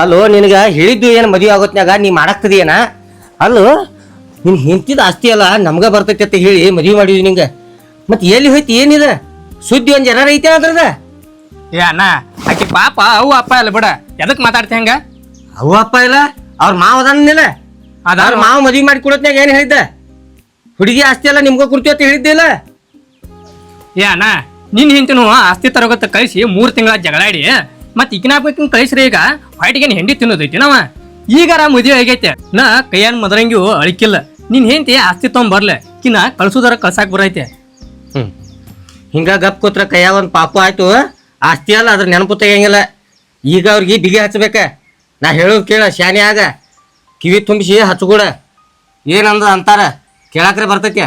ಅಲ್ಲೋ ನಿನಗ ಹೇಳಿದ್ದು ಏನು ಮದುವೆ ಆಗೋತ್ನಾಗ ನೀ ಮಾಡಾಕ್ತದಿ ಏನ? ಅಲ್ಲೋ ನಿನ್ ಹೆಂಡತಿದ ಆಸ್ತಿ ಅಲ್ಲ ನಮ್ಗ ಬರ್ತೈತಿ ಅಂತ ಹೇಳಿ ಮದುವೆ ಮಾಡಿದ್ವಿ ನಿಂಗ. ಮತ್ ಎಲ್ಲಿ ಹೋಯ್ತಿ ಏನಿದ ಸುದ್ದಿ ಒಂದ್ ಜನ ಐತೆ ಅದ್ರದ? ಏ ಅಣ್ಣ ಆಕಿ ಪಾಪ ಅವು ಅಪ್ಪ ಇಲ್ಲ ಬಿಡ, ಎದಕ್ ಮಾತಾಡ್ತಿ ಹಂಗ? ಅವ ಅಪ್ಪ ಇಲ್ಲ ಅವ್ರ ಮಾವ ಅದಾನಿಲ್ಲ. ಅವ್ರ ಮಾವ ಮದುವೆ ಮಾಡಿ ಕೊಡತ್ನಾಗ ಏನ್ ಹೇಳಿದ್ದ? ಹುಡುಗಿ ಆಸ್ತಿ ಅಲ್ಲ ನಿಮ್ಗ ಕೊಡ್ತೀವಿ ಅಂತ ಹೇಳಿದ್ದಿಲ್ಲ? ಏ ಅಣ್ಣ ನಿನ್ ಹಿಂತಿನೂ ಆಸ್ತಿ ತರಗತ್ತ ಕಳಿಸಿ 3 ತಿಂಗಳ ಜಗಳಾಡಿ ಮತ್ ಈಗಿನ ಕಳಿಸ್ರಿ ಈಗ ಹೊಯ್ಟಿಗೇನು ಹೆಂಡಿ ತಿನ್ನೋದೈತಿ ನಾವ. ಈಗಾರ ಮದುವೆ ಆಗೈತೆ ನಾ ಕೈಯನ್ ಮದರಂಗಿಯು ಅಳಿಕಿಲ್ಲ. ನಿನ್ ಹೆಂಡತಿ ಆಸ್ತಿ ತೊಗೊಂಬರ್ಲೆ ಕಿನ್ನ ಕಳ್ಸೋದರ ಕಳ್ಸಾಕ್ ಬರೈತೆ. ಹಿಂಗ ಗಪ್ ಕೂತ್ರ ಕೈಯಾಗ ಒಂದ್ ಪಾಪು ಆಯ್ತು, ಆಸ್ತಿ ಅಲ್ಲ ಅದ್ರ ನೆನಪು ತೆಗಿಯಂಗಿಲ್ಲ. ಈಗ ಅವ್ರಿಗೆ ಬಿಗಿ ಹಚ್ಬೇಕ. ನಾ ಹೇಳೋದು ಕೇಳ, ಶಾನೆ ಆಗ ಕಿವಿ ತುಂಬಿಸಿ ಹಚ್ಕೊಡ. ಏನಂದ ಅಂತಾರ ಕೇಳಾಕ್ರೆ ಬರ್ತೈತಿ.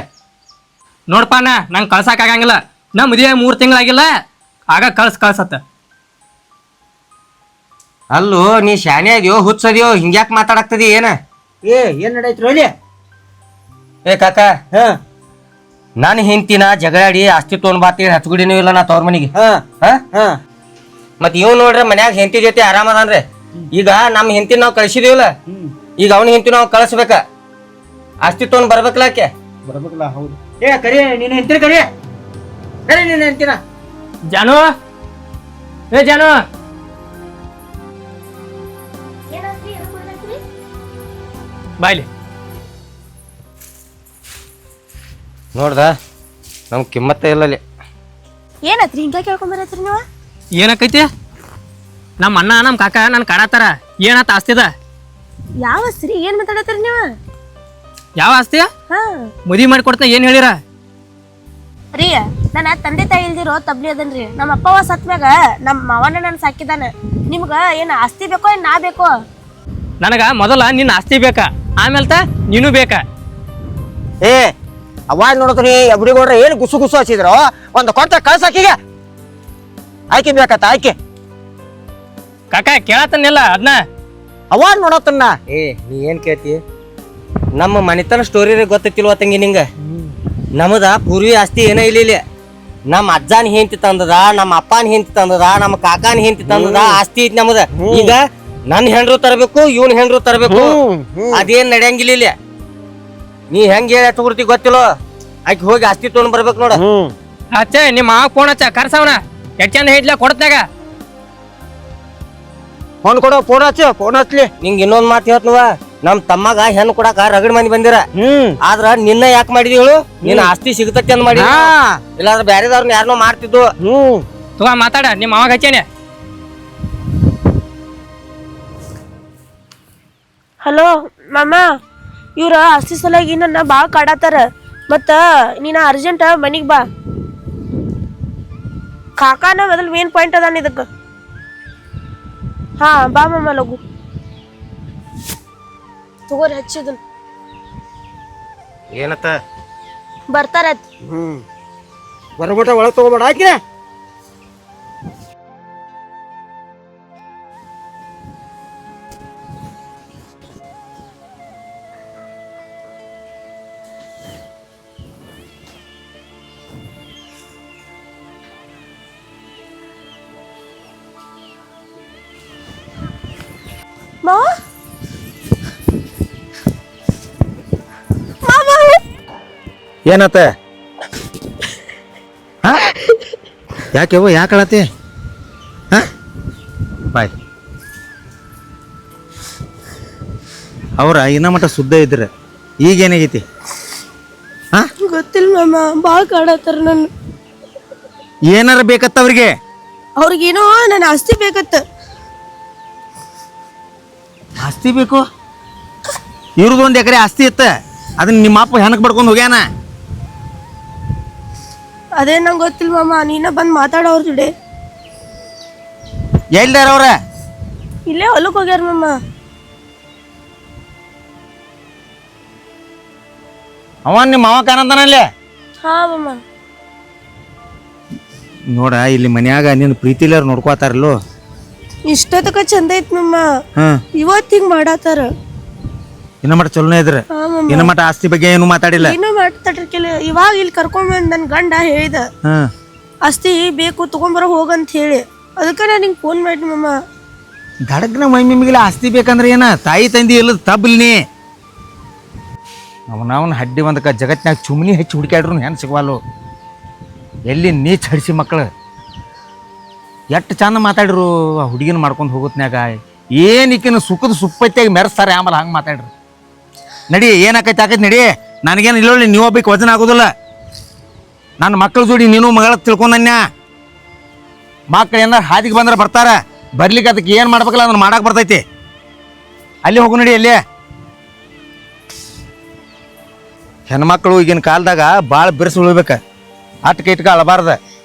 ನೋಡಪ್ಪ ಅಣ್ಣ ನಂಗೆ ಕಳ್ಸಾಕ್ ಆಗಂಗಿಲ್ಲ. ನಾ ಮದುವೆ 3 ತಿಂಗಳಾಗಿಲ್ಲ, ಆಗ ಕಳ್ಸತ್ತ. ಅಲ್ಲೂ ನೀ ಶಾನೆ ಅದ್ಯೋ ಹುಚ್ಚದ್ಯೋ ಹಿಂಗ್ಯಾಕ್ ಮಾತಾಡಕ್ತದಿ ಏನ? ಏನ್ ನಡೈತ್ರಿ ಅಲ್ಲಿ? ಏ ಕಾಕ, ನಾನು ಹೆಂಡ್ತಿನ ಜಗಳಾಡಿ ಆಸ್ತಿ ತೊಗೊಂಡ್ ಬಾತಿ ಹಚ್ಗುಡಿನೂ ಇಲ್ಲ ನಾ ತವ್ರ ಮನಿಗೆ. ಮತ್ ಇವ್ ನೋಡ್ರಿ ಮನ್ಯಾಗ ಹೆಂಡತಿ ಜೊತೆ ಆರಾಮದಾನ್ರಿ. ಈಗ ನಮ್ ಹೆಂಡತಿ ನಾವ್ ಕಳ್ಸಿದೀವಲ್ಲ, ಈಗ ಅವನ ಹೆಂಡತಿ ನಾವ್ ಕಳ್ಸ್ಬೇಕ. ಆಸ್ತಿ ತೊಗೊಂಡ್ ಬರ್ಬೇಕಲ್ಲ ಆಕೆ. ಬರ್ಬೇಕಲ್ಲ? ಹೌದು. ಏ ಕರಿ ನೀನ್ ಹೆಂಡ್ತಿನ ಕರಿ ನೀನ್ ಹೆಂಡ್ತಿನ. ಜಾನು, ಏ ಜಾನು, ಬಾಯ್ಲಿ. ನೋಡ್ದ ನಮ್ ಕಿಮ್ಮತ್ತ ಇಲ್ಲಲ್ಲಿ. ಏನತ್ರಿ ಹಿಂಗ ಕೇಳ್ಕೊಂಬರತ್ರಿ ನೀವು? ಏನಕ್ಕೈತಿ? ನಮ್ಮ ಅಣ್ಣ ನಮ್ಮ ಕಾಕ ನನ್ ಕಾಡತ್ತಾರ. ಏನತ್ತ ಆಸ್ತಿದ? ಯಾವ ಸ್ತ್ರೀ ಏನ್ ಮಾತಾಡತ್ರಿ ನೀವು? ಯಾವ ಆಸ್ತಿ? ಹಾ ಮದುವೆ ಮಾಡಿ ಕೊಡ್ತಾ ಏನ್ ಹೇಳಿರ? ರೀ ನನ್ನ ತಂದೆ ತಾಯಿ ಇಲ್ದಿರೋ ತಬ್ಲಿ ಅದನ್ರಿ. ನಮ್ಮ ಅಪ್ಪವ ಸತ್ಮ್ಯಾಗ ನಮ್ಮ ಮಾವನ ನನ್ ಸಾಕಿದಾನ. ನಿಮ್ಗ ಏನ್ ಆಸ್ತಿ ಬೇಕೋ ಏನ್ ನಾ ಬೇಕೋ? ನನಗ ಮೊದಲ ನಿನ್ನ ಆಸ್ತಿ ಬೇಕಾ, ಆಮೇಲ್ತ ನೀನು ಬೇಕಾ? ಏ ಅವಾಗ ನೋಡತ್ರಿ ಎಬ್ಡಿಗೋಡ್ರ ಏನ್ ಗುಸು ಗುಸು ಹಚ್ಚಿದ್ರು. ಒಂದು ಕೊಟ್ಟ ಕಳ್ಸಾಕಿಗೆ ಆಯ್ಕೆ ಬೇಕತ್ತ ಆಯ್ಕೆ. ಕಾಕ ಕೇಳತ್ತನ್ನೆಲ್ಲ ಅದನ್ನ ಅವಾಗ ನೋಡತ್ತನ್ನ. ಏ ನೀ ಏನ್ ಕೇಳ್ತಿ? ನಮ್ಮ ಮನಿತನ ಸ್ಟೋರಿ ಗೊತ್ತೈತಿಲ್ವ ತಂಗಿ ನಿಂಗ? ನಮದ ಪೂರ್ವಿ ಆಸ್ತಿ ಏನ ಇಲ್ಲ. ನಮ್ಮ ಅಜ್ಜಾನ್ ಹೆಂಡತಿ ತಂದದ, ನಮ್ಮ ಅಪ್ಪನ ಹೆಂಡತಿ ತಂದದ, ನಮ್ಮ ಕಾಕಾನ ಹೆಂಡತಿ ತಂದದ ಆಸ್ತಿ ಐತಿ ನಮದ. ಈಗ ನನ್ ಹೆಂಡ್ರು ತರಬೇಕು, ಇವನ್ ಹೆಂಡ್ರು ತರಬೇಕು, ಅದೇನ್ ನಡೆಯಂಗಿಲ್ಲ ಇಲ್ಲಿ. ನೀ ಹೆಂಗ ಹೇಳಿ ಹಚ್ಕೊಡ್ತಿ ಗೊತ್ತಿಲ್ಲೋ? ಆಕಿ ಹೋಗಿ ಆಸ್ತಿ ತೊಗೊಂಡ್ ಬರ್ಬೇಕು ನೋಡ. ಅಚ್ಚೆ ನಿಮ್ಮ ಮಾವ ಫೋನ್ ಹಚ್ಚ ಕರ್ಸವನ ಎಷ್ಟ್ ಚಂದ ಹೇಳ್ಲ ಕೊಡತ್ನಾಗ. ಫೋನ್ ಕೊಡೋ, ಫೋನ್ ಹಚ್ಲಿ. ನಿಂಗ ಇನ್ನೊಂದ್ ಮಾತು ಹೇಳ್ತನವ, ನಮ್ ತಮ್ಮಗ ಹೆಣ್ಣು ಕೊಡಾಕ ರಗಡ್ ಮಂದಿ ಬಂದಿರ. ಆದ್ರ ನಿನ್ನ ಯಾಕೆ ಮಾಡಿದಿ ಹೇಳು? ನಿನ್ನ ಆಸ್ತಿ ಸಿಗತೈತಿ ಅಂದ್ ಮಾಡಿ, ಇಲ್ಲಾಂದ್ರ ಬ್ಯಾರೆದವ್ರನ್ನ ಯಾರನ್ನೋ ಮಾಡ್ತಿದ್ದು. ತಗೋ ಮಾತಾಡ, ನಿಮ್ಮ ಮಾವಾಗ ಹಚ್ಚೇನೆ. ಹಲೋ ಮಾಮ, ಇವ್ರ ಆಸ್ತಿ ಸಲುವಾಗಿ ನನ್ನ ಬಾಳ್ ಕಾಡತ್ತಾರ. ಮತ್ತ ನೀನ ಅರ್ಜೆಂಟ್ ಮನಿಗ್ ಬಾ. ಕಾಕಾನ ಮೊದಲ್ ಮೇನ್ ಪಾಯಿಂಟ್ ಅದಾನ ಇದಕ್ಕ. ಹಾ ಬಾ ಮಾಮ ಲಗು. ತಗೋರಿ ಹಚ್ಚಿದನ್ ಏನತ್ತ ಬರ್ತಾರ. ಬರ್ಬಿಟ್ಟ ಒಳಗ್ ತಗೋಬೇಡ ಆಯ್ಕೆ. ಮಾವ ಏನತ್ತ? ಯಾಕೆವ ಯಾಕಳತಿ? ಬಾಯ್ ಅವ್ರ ಇನ್ನ ಮಟ್ಟ ಶುದ್ಧ ಇದ್ರ ಈಗೇನಾಗೈತಿ? ಗೊತ್ತಿಲ್ಲ ಮಾಮ, ಬಾಳ್ ಕಾಡತ್ತಾರ ನನ್ನ. ಏನಾರ ಬೇಕತ್ತ ಅವ್ರಿಗೆ? ಅವ್ರಿಗೇನೋ ನನ್ನ ಆಸ್ತಿ ಬೇಕತ್ತ. ಆಸ್ತಿ ಬೇಕು? ಇವ್ರದೊಂದು ಎಕರೆ ಆಸ್ತಿ ಇತ್ತ, ಅದನ್ನ ನಿಮ್ಮ ಅಪ್ಪ ಹೆಣಕ್ ಬಡ್ಕೊಂಡು ಹೋಗ್ಯಾನ. ಅದೇ ನಂಗೆ ಗೊತ್ತಿಲ್ಲ ಮಾಮ, ನೀನ ಬಂದ್ ಮಾತಾಡೋರ್ ಜೊತೆ. ಎಲ್ದಾರ ಅವ್ರ? ಇಲ್ಲೇ ಹೊಲಕ್ ಹೋಗ್ಯಾರ ಮಾಮ. ಅವ ನಿಮ್ಮ ಮಾವ ಕಾಣಂತಾನಲ್ಲೇ? ಹಾ ಮಾಮ. ನೋಡ ಇಲ್ಲಿ ಮನ್ಯಾಗ ನಿನ್ನ ಪ್ರೀತಿಲಾರ ನೋಡ್ಕೋತಾರಲ್ಲೋ. ಇಷ್ಟೊತ್ತಕ ಚಂದ ಐತ್ ಮಾಮ, ಇವತ್ ಹಿಂಗ್ ಮಾಡಾತಾರ. ಇನ್ನ ಮಟ್ಟ ಚಲೋನೇ ಇದ್ರ? ಇನ್ನ ಮಟ್ಟ ಆಸ್ತಿ ಬಗ್ಗೆ ಏನು ಮಾತಾಡಿಲ್ಲ? ಏನೋ ಮಾಡ್ತಾಡ್ರಿಕೆಲ್ಲ. ಇವಾಗ ಇಲ್ಲಿ ಕರ್ಕೊಂಡ್ ಬಂದ್ ನನ್ ಗಂಡ ಹೇಳಿದ ಆಸ್ತಿ ಬೇಕು ತಗೊಂಬರ ಹೋಗಂತ ಹೇಳಿ. ಅದಕ್ಕ ನಾ ನಿಂಗೆ ಫೋನ್ ಮಾಡಿ ಮಾಮ. ದಡಗ್ನ ಮೈಮಿಗಿಲ್ಲ ಆಸ್ತಿ ಬೇಕಂದ್ರೆ ಏನ ತಾಯಿ ತಂದಿ ಇಲ್ಲದ ತಬ್ಬಲ್ನಿ ಅವನವನ ಹಡ್ಡಿ ಒಂದಕ್ಕೆ ಜಗತ್ನಾಗ ಚುಮ್ನಿ ಹೆಚ್ಚಿ ಹುಡುಕ್ಯಾಡ್ರು ಹೆಣ್ಣು ಸಿಗವಾಲು ಎಲ್ಲಿ ನೀಚ್ ಹಡಿಸಿ ಮಕ್ಕಳು ಎಷ್ಟು ಚಂದ ಮಾತಾಡ್ರು ಆ ಹುಡುಗಿನ ಮಾಡ್ಕೊಂಡು ಹೋಗುತ್ನ್ಯಾಗ ಏನಿಕ್ಕಿನ ಸುಖದ ಸುಪ್ಪತ್ತಿಯಾಗಿ ಮೆರೆಸ್ತಾರೆ ಆಮೇಲೆ ಹಂಗೆ ಮಾತಾಡ್ರಿ ನಡಿ ಏನಾಕೈತೆ ಆಕೈತೆ ನಡಿ ನನಗೇನು ಇಲ್ಲೊಳ್ಳಿ ನೀವು ಒಬ್ಬಕ್ಕೆ ವಜನ ಆಗೋದಿಲ್ಲ ನನ್ನ ಮಕ್ಕಳ ಜೋಡಿ ನೀನು ಮಗಳ ತಿಳ್ಕೊಂಡನ್ಯ ಮಕ್ಳು ಏನಾರು ಹಾದಿಗೆ ಬಂದ್ರೆ ಬರ್ತಾರ ಬರ್ಲಿಕ್ಕೆ ಅದಕ್ಕೆ ಏನು ಮಾಡ್ಬೇಕಲ್ಲ ಅದನ್ನ ಮಾಡಕ್ಕೆ ಬರ್ತೈತಿ ಅಲ್ಲಿ ಹೋಗು ನಡಿ ಅಲ್ಲಿ ಹೆಣ್ಮಕ್ಳು ಈಗಿನ ಕಾಲದಾಗ ಭಾಳ ಬಿರ್ಸಿ ಉಳ್ಬೇಕು ಅಟ್ಕ ಇಟ್ಕ ಅಳಬಾರ್ದ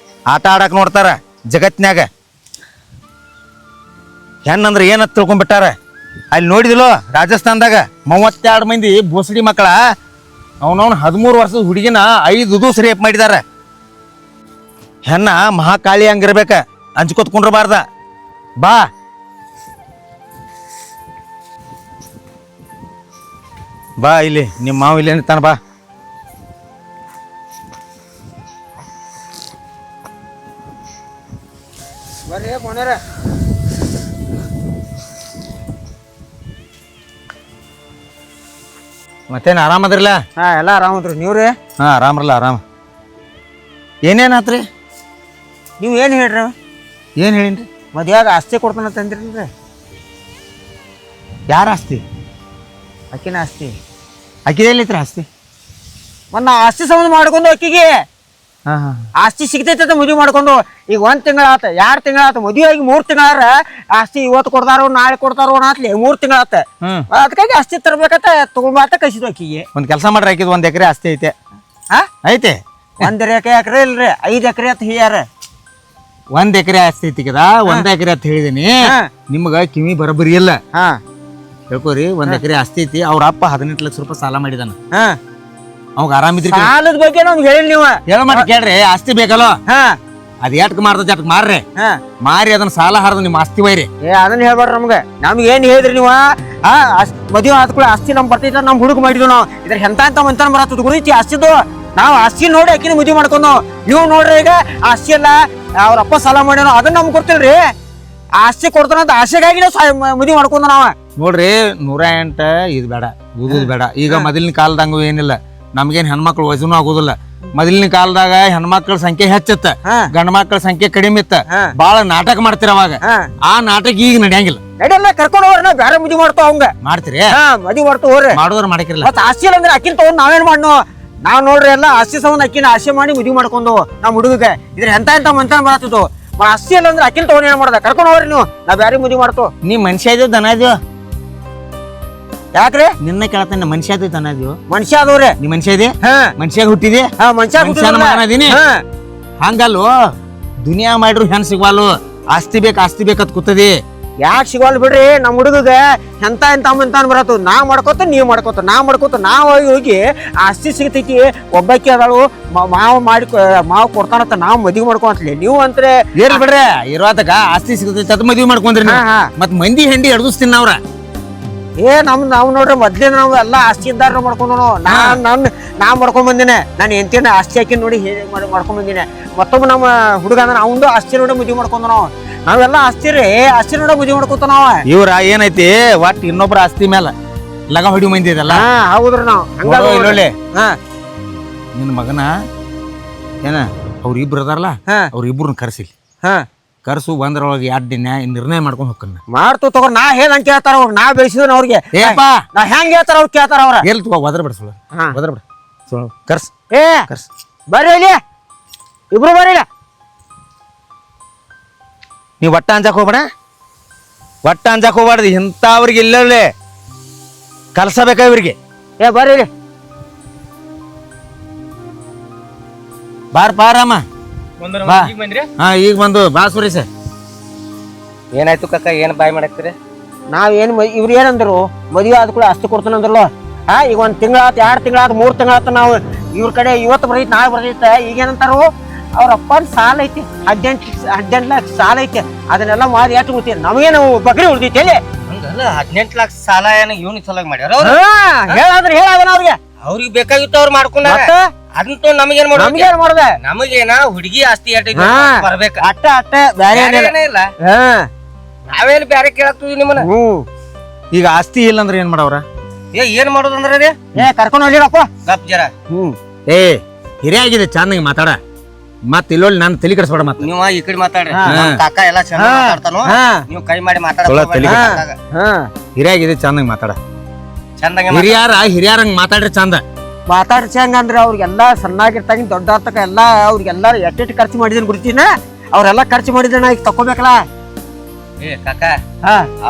ಆಟ ಆಡಕ್ಕೆ ನೋಡ್ತಾರ ಜಗತ್ನ್ಯಾಗ ಹೆಣ್ಣಂದ್ರೆ ಏನಂತ ತಿಳ್ಕೊಂಡ್ಬಿಟ್ಟಾರ ಅಲ್ಲಿ ನೋಡಿದಿಲ್ಲೋ ರಾಜಸ್ಥಾನದಾಗ 32 ಮಂದಿ ಬೋಸಡಿ ಮಕ್ಕಳ ಅವನವನು 13 ವರ್ಷದ ಹುಡುಗಿನ 5 ದಿವಸ ರೇಪ್ ಮಾಡಿದಾರ ಹೆಣ್ಣ ಮಹಾಕಾಳಿ ಹಂಗಿರ್ಬೇಕ ಅಂಜ್ಕೊತ್ಕೊಂಡ್ರಬಾರ್ದ ಬಾ ಬಾ ಇಲ್ಲಿ ನಿಮ್ಮ ಮಾವ ಇಲ್ಲಿ ಏನಿತ್ತಾನ ಬಾ ಬರ್ರಿ ಫೋನ್ಯಾರ ಮತ್ತೇನು ಆರಾಮದ್ರಲ್ಲ ಹಾ ಎಲ್ಲ ಆರಾಮದ್ರಿ ನೀವ್ರಿ ಹಾಂ ಆರಾಮ್ರಲ್ಲ ಆರಾಮ ಏನೇನಾತ್ರಿ ನೀವು ಏನು ಹೇಳ್ರಿ ಏನು ಹೇಳಿನ್ರಿ ಮದ್ಯಾಗ ಆಸ್ತಿ ಕೊಡ್ತಾನಂತ ಅಂದ್ರಿ ಯಾರ ಆಸ್ತಿ ಅಕ್ಕಿನ ಆಸ್ತಿ ಅಕ್ಕಿದೆಲ್ಲಿತ್ರಿ ಆಸ್ತಿ ಮತ್ತು ನಾ ಆಸ್ತಿ ಸಂಬಂಧ ಮಾಡ್ಕೊಂಡು ಅಕ್ಕಿಗೆ ಹಾಂ ಹಾಂ ಆಸ್ತಿ ಸಿಗ್ತೈತೆ ಅಂತ ಮದುವೆ ಮಾಡ್ಕೊಂಡು ಈಗ 1 ತಿಂಗಳಾತ 2 ತಿಂಗಳಾತ ಮದುವೆ ಆಗಿ 3 ತಿಂಗಳಾರ ಆಸ್ತಿ ಇವತ್ತು ಕೊಡ್ತಾರೋ ನಾಳೆ ಕೊಡ್ತಾರೋ ಅನ್ನತ್ಲಿ 3 ತಿಂಗಳಾತ ಅದಕ್ಕಾಗಿ ಆಸ್ತಿ ತರ್ಬೇಕಂತ ತಗೊಂಬಾತ ಕಳಿಸಿದ್ವು ಅಕ್ಕಿಗೆ ಒಂದು ಕೆಲಸ ಮಾಡ್ರಿ ಹಾಕಿದ್ 1 ಎಕರೆ ಆಸ್ತಿ ಐತೆ ಹಾ ಐತೆ 1 ಎಕರೆ ಇಲ್ರಿ 5 ಎಕರೆ ಅಂತ ಹೇಳ್ಯಾರ 1 ಎಕರೆ ಆಸ್ತಿ ಐತಿಕದ 1 ಎಕರೆ ಅಂತ ಹೇಳಿದೀನಿ ನಿಮ್ಗ ಕಿವಿ ಬರಬರಿ ಇಲ್ಲ ಹಾ ಹೇಳ್ಕೋರಿ 1 ಎಕರೆ ಆಸ್ತಿ ಐತಿ ಅವ್ರ ಅಪ್ಪ 18 ಲಕ್ಷ ರೂಪಾಯಿ ಸಾಲ ಮಾಡಿದಾನ ಹಾ ಅವಾಗ ಆರಾಮಿದ್ರಿ ಸಾಲದ ಬಗ್ಗೆ ನಮ್ಗೆ ಹೇಳಿ ನೀವು ಹೇಳ ಮಾಡಿ ಕೇಳ್ರಿ ಆಸ್ತಿ ಬೇಕಲ್ಲ ಹಾ ಅದ್ ಎಟ್ಕ್ ಮಾರ್ತದ ಎಟ್ಕ್ ಮಾರ್ರಿ ಹಾ ಮಾರಿ ಅದನ್ನ ಸಾಲ ಹರಿದು ನಿಮ್ಮ ಆಸ್ತಿ ವೈರಿ ಅದನ್ನ ಹೇಳ್ಬೇಡ್ರಿ ನಮ್ಗೆ ಏನ್ ಹೇಳಿದ್ರಿ ನೀವು ಮದುವೆ ಆದ ಕೂಡ ಆಸ್ತಿ ನಮ್ ಬರ್ತೈತ ನಮ್ ಹುಡುಗ ಮಾಡಿದ್ವಿ ನಾವು ಇದ್ರ ಎಂತ ಮಂತನ ಬರತ್ತದ ಗುರುತಿ ಆಸ್ತಿದು ನಾವು ಆಸ್ತಿ ನೋಡಿ ಅಕ್ಕಿನ ಮದುವೆ ಮಾಡ್ಕೊಂಡು ನೀವು ನೋಡ್ರಿ ಈಗ ಆಸ್ತಿ ಎಲ್ಲ ಅವ್ರ ಅಪ್ಪ ಸಾಲ ಮಾಡ್ಯಾನೋ ಅದನ್ನ ನಮ್ಗೆ ಗೊತ್ತಿಲ್ರಿ ಆಸ್ತಿ ಕೊಡ್ತಾನಂತ ಆಸೆಗಾಗಿ ನಾವು ಮದುವೆ ಮಾಡ್ಕೊಂಡು ನಾವ ನೋಡ್ರಿ 108 ಇದು ಬೇಡ ಓದುದು ಬೇಡ ಈಗ ಮೊದಲಿನ ಕಾಲದಂಗ ಏನಿಲ್ಲ ನಮ್ಗೇನ್ ಹೆಣ್ಮಕ್ಳು ವಜನೂ ಆಗೋದಿಲ್ಲ ಮೊದಲಿನ ಕಾಲದಾಗ ಹೆಣ್ಮಕ್ಳ ಸಂಖ್ಯೆ ಹೆಚ್ಚತ್ತ ಗಂಡ ಮಕ್ಳ ಸಂಖ್ಯೆ ಕಡಿಮೆ ಇತ್ತ ಬಾಳ ನಾಟಕ ಮಾಡ್ತೀರ ಅವಾಗ ಆ ನಾಟಕ ಈಗ ನಡೆಯಂಗಿಲ್ಲ ನಡೆಯಲ್ಲ ಕರ್ಕೊಂಡು ಹೋಗ್ರಿ ನಾವು ಬೇರೆ ಮದುವೆ ಮಾಡ್ತಾವ ಅವಂಗ ಮಾಡ್ತೀರಿ ಮದುವೆ ಮಾಡ್ತಾ ಹೋಗ್ರಿ ಮಾಡೋದ್ರ ಮಾಡಕಿರಲ್ಲ ಮತ್ತ ಆಸ್ತಿ ಇಲ್ಲ ಅಂದ್ರೆ ಅಕ್ಕಿನ ತಗೊಂಡ್ ನಾವೇನ್ ಮಾಡ್ನೋ ನಾವ್ ನೋಡ್ರಿ ಎಲ್ಲ ಆಸ್ತಿ ಸಂಬಂಧ ಅಕ್ಕಿನ ಆಸೆ ಮಾಡಿ ಮದುವೆ ಮಾಡ್ಕೊಂಡು ನಮ್ ಹುಡುಗಗೆ ಇದ್ರ ಎಂತ ಮಂತನ ಬರತ್ತಿದ್ದು ಆಸ್ತಿ ಇಲ್ಲ ಅಂದ್ರೆ ಅಕ್ಕಿನ ತಗೊಂಡ್ ಏನ್ ಮಾಡ್ದ ಕರ್ಕೊಂಡು ಹೋಗ್ರಿ ನೀವು ನಾವ್ ಬ್ಯಾರೆ ಮದುವೆ ಮಾಡ್ತೋ ನೀ ಮನುಷ್ಯ ಇದೀವ್ ದನ ಇದೀವ್ ಯಾಕ್ರಿ ನಿನ್ನ ಕೇಳತ್ತಾನ ಮನುಷ್ಯ ಇದೀವ್ ದನ ಇದೀವ್ ಮನುಷ್ಯ ಆದವ್ರಿ ನೀ ಮನುಷ್ಯ ಇದೆ ಹಾ ಮನುಷ್ಯಾಗ ಹುಟ್ಟಿದೆ ಹಾ ಮನುಷ್ಯ ಮನುಷ್ಯನ ಮಗನ ಅದೀನಿ ಹಂಗಲ್ವ ದುನಿಯಾ ಮಾಡ್ರು ಹೆಣ್ ಸಿಗ್ವಾಲು ಆಸ್ತಿ ಬೇಕತ್ ಕೂತದಿ ಯಾಕೆ ಸಿಗೋಲ್ ಬಿಡ್ರಿ ನಮ್ ಹುಡುಗಗೆ ಎಂತ ಮಂತಾನ್ ಬರತ್ತು ನಾ ಮಾಡ್ಕೋತ ನೀವ್ ಮಾಡ್ಕೋತ ನಾವ್ ಹೋಗಿ ಆಸ್ತಿ ಸಿಗ್ತೈತಿ ಒಬ್ಬಾಕಿ ಅದಾಳು ಮಾವ್ ಕೊಡ್ತಾನಂತ ನಾವ್ ಮದ್ವಿ ಮಾಡ್ಕೊಂತಲಿ ನೀವು ಅಂತ್ರೆ ಏನ್ ಬಿಡ್ರಿ ಇರೋತಕ ಆಸ್ತಿ ಸಿಗ್ತೈತಿ ಅದ್ ಮದ್ವಿ ಮಾಡ್ಕೊಂಡ್ರಿ ಮತ್ ಮಂದಿ ಹೆಂಡಿ ಎಡ್ದಿಸ್ತೀನಿ ಅವ್ರ ನಾವ್ ನೋಡ್ರಿ ಮೊದ್ಲಿಂದ ನಾವು ಎಲ್ಲಾ ಆಸ್ತಿ ಇದ್ದಾರ ಮಾಡ್ಕೊಂಡು ನಾ ಮಾಡ್ಕೊಂಡ್ ಬಂದಿನಿ ನಾನು ಎಂತಿನ ಆಸ್ತಿ ಹಾಕಿ ನೋಡಿ ಮಾಡ್ಕೊಂಡ್ ಬಂದಿನಿ ಮತ್ತೊಬ್ಬ ನಮ್ಮ ಹುಡುಗ ಅಂದ್ರೆ ಅವಂದು ಆಸ್ತಿ ನೋಡಿ ಮದ್ವಿ ಮಾಡ್ಕೊಂಡ್ ನಾವೆಲ್ಲ ಆಸ್ತಿ ನೋಡ ಮದ್ವಿ ಮಾಡ್ಕೊತ ನಾವ ಇವ್ರ ಏನೈತಿ ಒಟ್ಟು ಇನ್ನೊಬ್ರ ಆಸ್ತಿ ಮೇಲ ಲಗ ಹೊಡಿ ಮಂದಿ ಇದಲ್ಲ ಹೌದ್ರಿ ನಾವ್ ಇಲ್ಲೊಳ್ಳೆ ನಿನ್ನ ಮಗನ ಏನ ಅವ್ರಿಬ್ರು ಅದಾರಲ್ಲ ಅವ್ರಿಬ್ರನ್ನ ಕರ್ಸಿಲಿ ಕರ್ಸು ಬಂದ್ರೊಳಗೆ ನಿರ್ಣಯ ಮಾಡ್ಕೊಂಡು ಹೋಗ್ಕನ್ನ ಮಾಡ್ತು ತಗೋ ನಾ ಹೇಳ್ದಂಗೆ ಕೇಳ್ತಾರ ಅವ್ರು ನಾ ಬೆಳೆಸಿದ್ರು ಅವ್ರಿಗೆ ನಾ ಹೆಂಗ್ ಹೇಳ್ತಾರ ಅವ್ರು ಕೇಳ್ತಾರ ಅವ್ರ ಎಲ್ಲಿ ತಗೋ ಒದ್ರ ಬಿಡ ಒದ್ರ ಬಿಡ ಕರ್ಸ್ ಕರ್ಸ್ ಬರ್ರಿ ಇಲ್ಲಿ ಇಬ್ರು ಬರ್ರಿ ನೀವು ಒಟ್ಟ ಅಂಜಾಕ್ ಹೋಗ್ಬಾರ್ದು ಇಂಥವ್ರಿಗೆ ಇಲ್ಲೇ ಕಲ್ಸಬೇಕ ಇವ್ರಿಗೆ ಬರ್ರಿ ಇಲ್ಲಿ ಬಾರಮ್ಮ ಹಾ ಈಗ ಬಂದು ಬಾ ಸುರೇಶ ಏನಾಯ್ತು ಕಕ್ಕ ಏನ್ ಬಾಯ್ ಮಾಡಕ್ತೀರಿ ನಾವೇನ್ ಇವ್ರು ಏನಂದ್ರು ಮದುವೆ ಆದ ಕೂಡ ಆಸ್ತಿ ಕೊಡ್ತಾನಂದ್ರಲ್ಲ ಈಗ 1 ತಿಂಗಳಾತ 2 ತಿಂಗಳಾತ 3 ತಿಂಗಳಾತ ನಾವು ಇವ್ರ ಕಡೆ ಇವತ್ತು ಬರ್ತೈತಿ ನಾಳೆ ಬರ್ತೈತೆ ಈಗೇನಂತಾರು ಅವ್ರ ಅಪ್ಪನ ಸಾಲ ಐತಿ 18 ಲಕ್ಷ ಸಾಲ ಐತಿ ಅದನ್ನೆಲ್ಲ ಮಾರಿ ಎಷ್ಟು ಉಳಿತೀರಿ ನಮಗೇನು ಬಗ್ರಿ ಉಳಿದೈತಿ ಎಲ್ಲಿ ಹಂಗಲ್ಲ 18 ಲಕ್ಷ ಸಾಲ ಏನ ಇವನಿಗೆ ಸಲುವಾಗಿ ಮಾಡ್ಯಾರ ಹೇಳಾದನ ಅವ್ರಿಗೆ ಬೇಕಾಗಿತ್ತು ಅವ್ರು ಮಾಡ್ಕೊಂಡಾರ ಅದಂತೂ ನಮಗೇನ್ ಮಾಡ್ದೆ ನಮಗೇನ ಹುಡುಗಿ ಆಸ್ತಿ ಬರ್ಬೇಕ ಅಟ್ಟ ಬೇರೆ ಇಲ್ಲ ನಾವೇನು ಬ್ಯಾರೆ ಕೇಳಾಕ್ತಿದ್ವಿ ನಿಮ್ಮನ್ನ. ಈಗ ಆಸ್ತಿ ಇಲ್ಲ ಅಂದ್ರೆ ಏನ್ ಮಾಡವ್ರ? ಏನ್ ಮಾಡೋದಂದ್ರ ರೀ? ಕರ್ಕೊಂಡು ಹೋಗ್ಲಿರಪ್ಪ. ಗಪ್ ಜರ. ಏ ಹಿರಿಯಾಗಿದೆ ಚೆನ್ನಾಗಿ ಮಾತಾಡ. ಮತ್ ಇಲ್ಲೊಳ್ಳಿ ನಾನು ತಲೆ ಕೆಡಿಸ್ಬೇಡ ಮತ್ತ. ನೀವ ಈ ಕಡೆ ಮಾತಾಡ್ರಿ. ನಮ್ ಕಾಕ ಎಲ್ಲಾ ಚಂದ ಮಾತಾಡ್ತಾನು. ನೀವು ಕೈ ಮಾಡಿ ಹಿರಿಯಾಗಿದೆ ಚೆನ್ನಾಗಿ ಮಾತಾಡ. ಚಂದಂಗ ಹಿರಿಯಾರಂಗ್ ಮಾತಾಡ್ರಿ ಚಂದ. ಮಾತಾಡ್ಸಿ ಹಂಗಂದ್ರೆ ಅವ್ರಿಗೆಲ್ಲ ಸಣ್ಣಾಗಿರ್ತಾಗ ದೊಡ್ಡ ಆತಕ ಎಲ್ಲ ಅವ್ರಿಗೆಲ್ಲ ಎಟ್ಟೆಟ್ಟು ಖರ್ಚು ಮಾಡಿದನ್ ಗುರುತಿನ ಅವ್ರೆಲ್ಲ ಖರ್ಚು ಮಾಡಿದನ ಈಗ ತಕೋಬೇಕಲ್ಲ. ಕಾಕ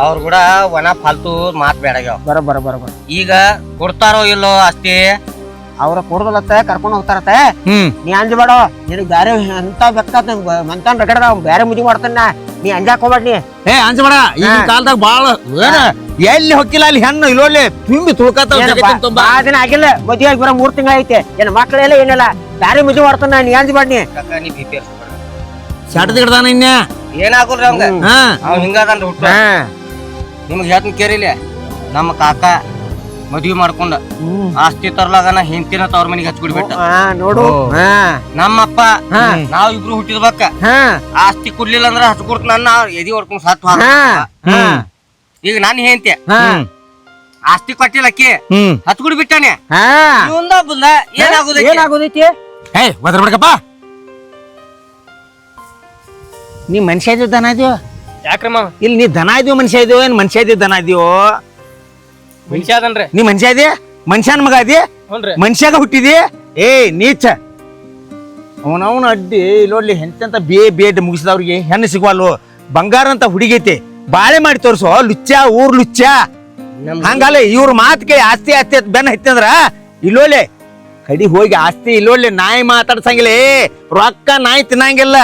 ಅವ್ರ ಕೂಡ ಒಣ ಫಾಲ್ತು ಮಾತ್ ಬೇಡಾಗ್ಯಾವ. ಬರ ಈಗ ಕೊಡ್ತಾರೋ ಇಲ್ಲೋ ಅಷ್ಟೇ. ಅವ್ರ ಕೊಡದಲತ್ತ ಕರ್ಕೊಂಡು ಹೋಗ್ತಾರತ್ತ. ನೀ ಅಂಜಬೇಡ, ನಿನಗ್ ಬ್ಯಾರೆ ಎಂತ ಬೆಕ್ಕಾತ ಮಂತಾನ್ ರಗಡ ಬ್ಯಾರೆ ಮುದಿ ಮಾಡ್ತಾನ. ನೀ ಅಂಜಾಕ್ ಹೋಗ್ಬೇಡ. ನೀ ಅಂಜಬೇಡ. ಈಗಿನ ಕಾಲದಾಗ ಬಾಳ ಎಲ್ಲಿ ಹೊಕ್ಕಿಲ್ಲ ಅಲ್ಲಿ ಹೆಣ್ಣು ಇಲ್ಲೊಳ್ಳಿ ತುಂಬಿ ತುಳ್ಕತ್ತಾವ. ಆ ದಿನ ಆಗಿಲ್ಲ, ಮದ್ವೆ ಆಗಿ ಬರೋ 3 ತಿಂಗಳ ಐತೆ. ಏನ್ ಮಕ್ಳೆಲ್ಲ ಏನಿಲ್ಲ, ಬ್ಯಾರೆ ಮುದಿ ಮಾಡ್ತಾನ. ನೀ ಅಂಜಬೇಡ. ನೀ ಶಾಟದ ಗಿಡದಾನ ಇನ್ನ ಏನಾಗಲ್ರಿ ಅವಂಗ. ಅವ್ ಹಿಂಗದನ್ರಿ ಹುಟ್ಟು. ನಿಮ್ಗೆ ಹೇಳ್ತೀನಿ ಕೇರಿಲಿ, ನಮ್ಮ ಕಾಕ ಮದ್ವಿ ಮಾಡ್ಕೊಂಡ ಆಸ್ತಿ ತರ್ಲಾಗನ ಹೆಂಡತಿನ ತವ್ರ ಮನಿಗೆ ಹಚ್ಕೊಡ್ಬಿಟ್ಟ ನೋಡು. ನಮ್ಮಪ್ಪ ನಾವ್ ಇಬ್ರು ಹುಟ್ಟಿದ್ಬೇಕ ಆಸ್ತಿ ಕೊಡ್ಲಿಲ್ಲ ಅಂದ್ರ ಹಚ್ಕೊಡ್ತ ನನ್ನ ಎದಿ ಹೊಡ್ಕೊಂಡ್ ಸತ್. ಈಗ ನಾನು ಹೆಂಡತಿ ಆಸ್ತಿ ಕೊಟ್ಟಿಲ್ಲ ಅಕ್ಕಿ ಹಚ್ಕೊಡ್ ಬಿಟ್ಟಾನೆ. ಏನಾಗೋದೈತಿ? ಒದರ್ಬೇಡಕಪ್ಪ. ನೀ ಮನುಷ್ಯ ಇದೀವ ದನ ಇದೀವ? ಯಾಕ್ರಮ್ಮ ಇಲ್ಲಿ ನೀ ದನ ಇದೀವ ಮನುಷ್ಯ ಇದೀವ? ಏನ್ ಮನುಷ್ಯ ಇದೀವ ದನ ಇದೀವೋ? ಮನುಷ್ಯ ಅದನ್ರಿ. ನೀ ಮನುಷ್ಯ ಇದೀಯ? ಮನುಷ್ಯನ ಮಗ ಅದಿ? ಮನುಷ್ಯಾಗ ಹುಟ್ಟಿದಿ? ಏ ನೀಚ ಅವನವನ ಅಡ್ಡಿ ಇಲ್ಲೋಡ್ಲಿ ಎಂತೆಂತ ಬೇಡ್ ಮುಗಿಸಿದವ್ರಿಗೆ ಹೆಣ್ಣು ಸಿಗುವಲ್ಲು. ಬಂಗಾರ ಅಂತ ಹುಡುಗೈತಿ, ಬಾಳೆ ಮಾಡಿ ತೋರ್ಸೋ ಲುಚ್ಚ, ಊರ್ ಲುಚ್ಚ. ಹಂಗಲ್ಲ ಇವ್ರ ಮಾತ್ ಕೇಳಿ ಆಸ್ತಿ ಆಸ್ತಿ ಅಂತ ಬೆನ್ನ ಹತ್ತಂದ್ರ ಇಲ್ಲೋಲೆ ಕಡಿ ಹೋಗಿ ಆಸ್ತಿ ಇಲ್ಲೋಳ್ಳಿ ನಾಯಿ ಮಾತಾಡ್ಸಂಗಿಲ್ಲ. ರೊಕ್ಕ ನಾಯಿ ತಿನ್ನಂಗಿಲ್ಲ.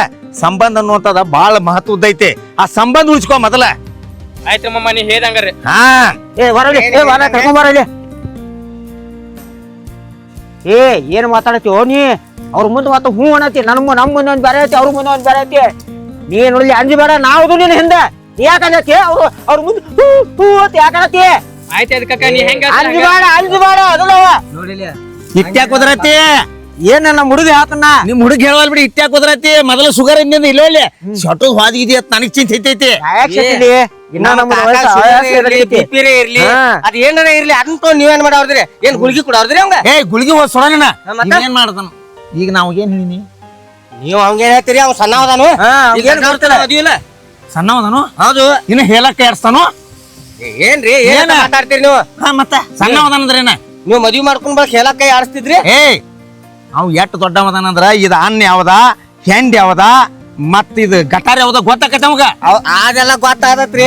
ಸಂಬಂಧ ಅನ್ನುವಂಥದ ಬಾಳ ಮಹತ್ವದೈತಿ. ಆ ಸಂಬಂಧ ಉಳಿಸ್ಕೊ ಮೊದಲ. ಆಯ್ತ್ರಮ್ಮ ನೀ ಹೇಳ್ದಂಗ್ರಿ. ಕರ್ಕೊಂಬರಲಿ. ಏನ್ ಮಾತಾಡತ್ತೀವೋ ನೀ? ಅವ್ರ ಮುಂದೆ ಮಾತು ಹೂ ಅನ್ನತಿ. ನಮ್ಮ ಮುಂದೆ ಒಂದ್ ಬೇರೆ ಐತಿ, ಅವ್ರ ಮುಂದೆ ಒಂದ್ ಬೇರೆ ಐತಿ. ನೀ ನೋಡಿ ಅಂಜಬೇಡ, ನಾವು ನಿನ್ ಹಿಂದೆ ಯಾಕಂದತಿ? ಅವ್ರ ಮುಂದೆ ಹೂ ಅಂತ ಯಾಕಂದತಿ? ಆಯ್ತು ಅದಕ್ಕ ನೀ ಹೆಂಗ ಅಂಜಬೇಡ ಅದಲ್ಲವ. ಇಟ್ಟ್ಯಾಕ್ ಕುದ್ರತಿ? ಏನ್ ನಮ್ಮ ಹುಡುಗ ಆತನ ನಿಮ್ ಹುಡುಗ ಹೇಳವಲ್ ಬಿಡಿ. ಇಟ್ಟ್ಯಾಕ್ ಕುದ್ರತಿ? ಮೊದಲು ಶುಗರ್ ಇನ್ನೊಂದು ಇಲ್ಲೋಳ್ಳಿ ಶಟು ಹಾದಿಗಿದಿ ಅಂತ ನನಗ್ ಚಿಂತೆ ಐತೈತಿ. ಇರ್ಲಿ ಅದ್ ಏನಾರ ಇರ್ಲಿ ಅದನ್ನ ನೀವೇನ್ ಮಾಡವ್ರಿ? ಏನ್ ಗುಳ್ಗಿ ಕೊಡವ್ರಿ ಅವಂಗ? ಗುಳ್ಗಿ ಹೋದ್ ಸೊಡನ ಏನ್ ಮಾಡ್ತಾನ? ಈಗ ನಾವ್ ಏನ್ ಹೇಳಿನಿ? ನೀವ್ ಅವಂಗೇನ್ ಹೇಳ್ತೀರಿ? ಅವ್ ಸಣ್ಣ ಅವದಾನು, ಮದುವಿಲ್ಲ ಸಣ್ಣ ಅವದಾನು. ಹೌದು. ಇನ್ನ ಹೇಳಕ್ಕ ಏರ್ಸ್ತಾನು. ಏನ್ರಿ ಏನ್ ಮಾತಾಡ್ತೀರಿ ನೀವು? ಮತ್ತ ಸಣ್ಣ ಅವದಾನಂದ್ರೇನ? ನೀವ್ ಮದ್ವಿ ಮಾಡ್ಕೊಂಡ್ ಬಾ ಹೇಳಕ್ಕ ಆಡಿಸ್ತಿದ್ರಿ. ಅವ್ ಎಷ್ಟ್ ದೊಡ್ಡ ಅವದಾನಂದ್ರ ಇದ ಅನ್ನ ಯಾವದ, ಹೆಂಡ್ ಯಾವದ, ಮತ್ ಇದು ಗಟಾರ್ ಯಾವದ ಗೊತ್ತಾಕೈತಿ ಅವಾಗ. ಅದೆಲ್ಲ ಗೊತ್ತಾದತ್ರಿ.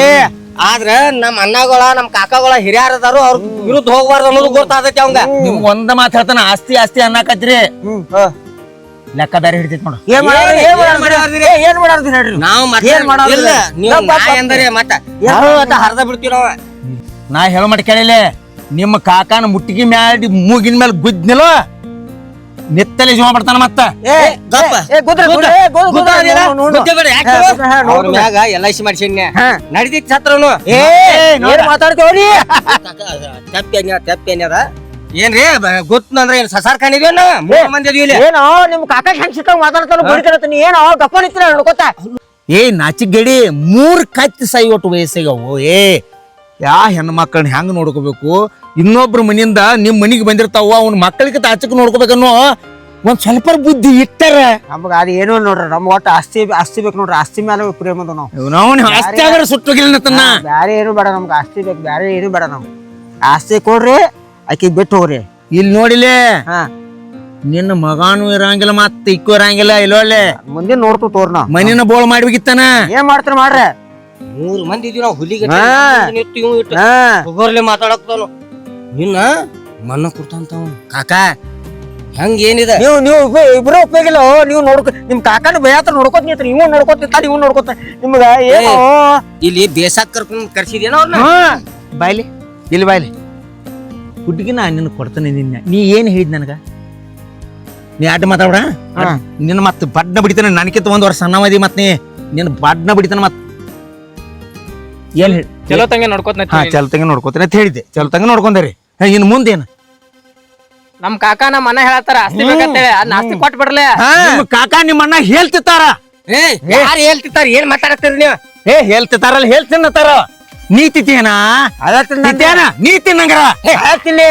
ಆದ್ರ ನಮ್ ಅಣ್ಣಗಳ ನಮ್ ಕಾಕಗಳ ಹಿರಿಯರ್ ಅದಾರು, ಅವ್ರ ವಿರುದ್ಧ ಹೋಗ್ಬಾರ್ದು ಅನ್ನೋದು ಗೊತ್ತಾದೈತಿ ಅವಂಗ. ನಿಮ್ಗ ಒಂದ ಮಾತು ಹೇಳ್ತಾನ, ಆಸ್ತಿ ಆಸ್ತಿ ಅನ್ನಕತ್ರಿ. ಲೆಕ್ಕ ಬೇರೆ ಹಿಡಿತೈತಿ ನೋಡು. ಏನ್ ಮಾಡ್ರಿ ಹೇಳ್ರಿ? ನಾವ್ ಅಂದ್ರೆ ಮತ್ತ ಹರ್ದ ಬಿಡ್ತೀವಿ ನಾವ. ನಾ ಹೇಳೋ ಮಟ್ಟ ಕೇಳಿಲ್ಲ. ನಿಮ್ಮ ಕಾಕಾನ ಮುಟ್ಟಿಗೆ ಮ್ಯಾಡಿ ಮೂಗಿನ ಮೇಲೆ ಗುದ್ನಿಲ್ಲ ನಿತ್ತಲೆ ಜೀವ ಮಾಡ್ತಾನ. ಮತ್ತ LIC ಮಾಡ್ಸಿನ್ಯ ನಡಿದೈತಿ ಸತ್ರನು. ಮಾತಾಡ್ತೇವ್ರಿ ತಪ್ಪೇನ್ಯದ ಏನ್ರಿ? ಗೊತ್ತಂದ್ರ ಏನ್ ಸಸಾರ್ ಕಾಣಿದ್ವಿ ಮಂದಿ ಅದೀವಿ. ಏನೋ ನಿಮ್ ಕಾಕ ಹೆಂಗ್ ಸಿಕ್ಕ ಮಾತಾಡ್ತಾನ ಬಡಿತಾರತ್ತೀನಿ. ಏನೋ ಗಪ್ಪ ನಿಂತಿಲ್ಲ ನೋಡ್ಕೋತ. ನಾಚಿಗಡಿ 3 ಕತ್ತಿ ಸೈ ಒಟ್ಟು ವಯಸ್ಸಿಗವು. ಯಾ ಹೆಣ್ಣು ಮಕ್ಕಳನ್ನ ಹೆಂಗ್ ನೋಡ್ಕೋಬೇಕು? ಇನ್ನೊಬ್ರ ಮನಿಯಿಂದ ನಿಮ್ ಮನಿಗೆ ಬಂದಿರ್ತಾವ, ಅವ್ನ ಮಕ್ಕಳಿಗೆ ತಾಚಕ್ ನೋಡ್ಕೋಬೇಕನ್ನೋ ಒಂದ್ ಸ್ವಲ್ಪ ಬುದ್ಧಿ ಇಟ್ಟಾರ. ನಮ್ಗ ಅದ ಏನೋ ನೋಡ್ರಿ, ನಮ್ ಒಟ್ಟು ಆಸ್ತಿ ಬೇಕು ನೋಡ್ರಿ. ಆಸ್ತಿ ಮೇಲೆ ಪ್ರೇಮ ಅದ. ನಾವು ಆಸ್ತಿ ಆಗ ಸುಟ್ಟೋಗಿಲ್ಲ ಬ್ಯಾರೆ ಏನು ಬೇಡ ನಮ್ಗೆ. ಆಸ್ತಿ ಬೇಕು, ಬ್ಯಾರೆ ಏನು ಬೇಡ. ನಮ್ಗೆ ಆಸ್ತಿ ಕೊಡ್ರಿ, ಆಕಿ ಬಿಟ್ಟು ಹೋಗ್ರಿ. ಇಲ್ಲಿ ನೋಡಿಲೆ ನಿನ್ನ ಮಗಾನು ಇರಂಗಿಲ್ಲ, ಮತ್ತ ಇಕ್ಕು ಇರಂಗಿಲ್ಲ. ಇಲ್ಲೊಳ್ಳೆ ಮುಂದೆ ನೋಡ್ತು ತೋರ್ ನಾವ್ ಮನಿನ ಬೋಳ್ ಮಾಡ್ಬೇಕಿತ್ತಾನ. ಏನ್ ಮಾಡ್ತಾರ ಮಾಡ್ರಿ. 3 ಮಂದಿ ಇದೀವಿ ನಾವು. ಹುಲಿಗೆ ಮಾತಾಡಕ್ತಾನು. ನಿನ್ನ ಮನ್ನ ಕೊಡ್ತಾಂತ ಕಾಕ. ಹಂಗ ಏನಿದೆ? ನೀವು ಇಬ್ರು ಉಪಯೋಗಿಲ್ಲ. ನೀವು ನಿಮ್ ಕಾಕನ ಭಯತ್ರ ನೋಡ್ಕೋತ ನಿಂತ, ನೀವು ನೋಡ್ಕೋತ ನೀವು ನೋಡ್ಕೋತ. ನಿಮ್ಗ ಏನು ಇಲ್ಲಿ ದೇಶಕ್ ಕರ್ಸಿದೇನ ಅವ್ರನ್ನ? ಬಾಯ್ಲಿ ಇಲ್ಲಿ ಬಾಯ್ಲಿ. ಹುಡ್ಗಿನ ನಿನ್ನ ಕೊಡ್ತಾನೆ. ನೀ ಏನ್ ಹೇಳಿದ್ ನನಗ? ನೀ ಅಡ್ಡ ಮಾತಾಡ. ನಿನ್ನ ಮತ್ ಬಡ್ನ ಬಿಡಿತಾನೆ. ನನಕಿಂತ 1 ವರ್ಷ ಸಣ್ಣವದಿ. ಮತ್ ನಿನ್ನ ಬಡ್ನ ಬಿಡಿತಾನ. ಮತ್ ಏನ್ ಹೇಳಿ? ಚಲೋ ತಂಗ ನೋಡ್ಕೋತ. ಚಲೋ ತಂಗ ನೋಡ್ಕೋತಾನೆ ಅಂತ ಹೇಳಿದ್ದೆ. ಚಲೋ ತಂಗ ನೋಡ್ಕೊಂಡರಿ. ಇನ್ ಮುಂದೇನು? ನಮ್ ಕಾಕ ನಮ್ಮ ಅಣ್ಣ ಹೇಳತ್ತಾರ ಆಸ್ತಿ ಬೇಕಂತೇಳಿ. ಅದ್ನ ಆಸ್ತಿ ಕೊಟ್ಟು ಬಿಡ್ಲೆ. ನಿಮ್ ಕಾಕ ನಿಮ್ಮ ಅಣ್ಣ ಹೇಳ್ತಿರ್ತಾರ. ಯಾರು ಹೇಳ್ತಿರ್ತಾರ? ಏನ್ ಮಾತಾಡತ್ತೀರಿ ನೀವು? ಏ ಹೇಳ್ತಿರ್ತಾರಲ್ಲ ಹೇಳ್ತಿನ್ನತಾರ ನೀ ತಿಂತೀಯನ ತಿಂತೇನ ನೀ ತಿನ್ನಂಗಾರ ತಿನ್ಲಿ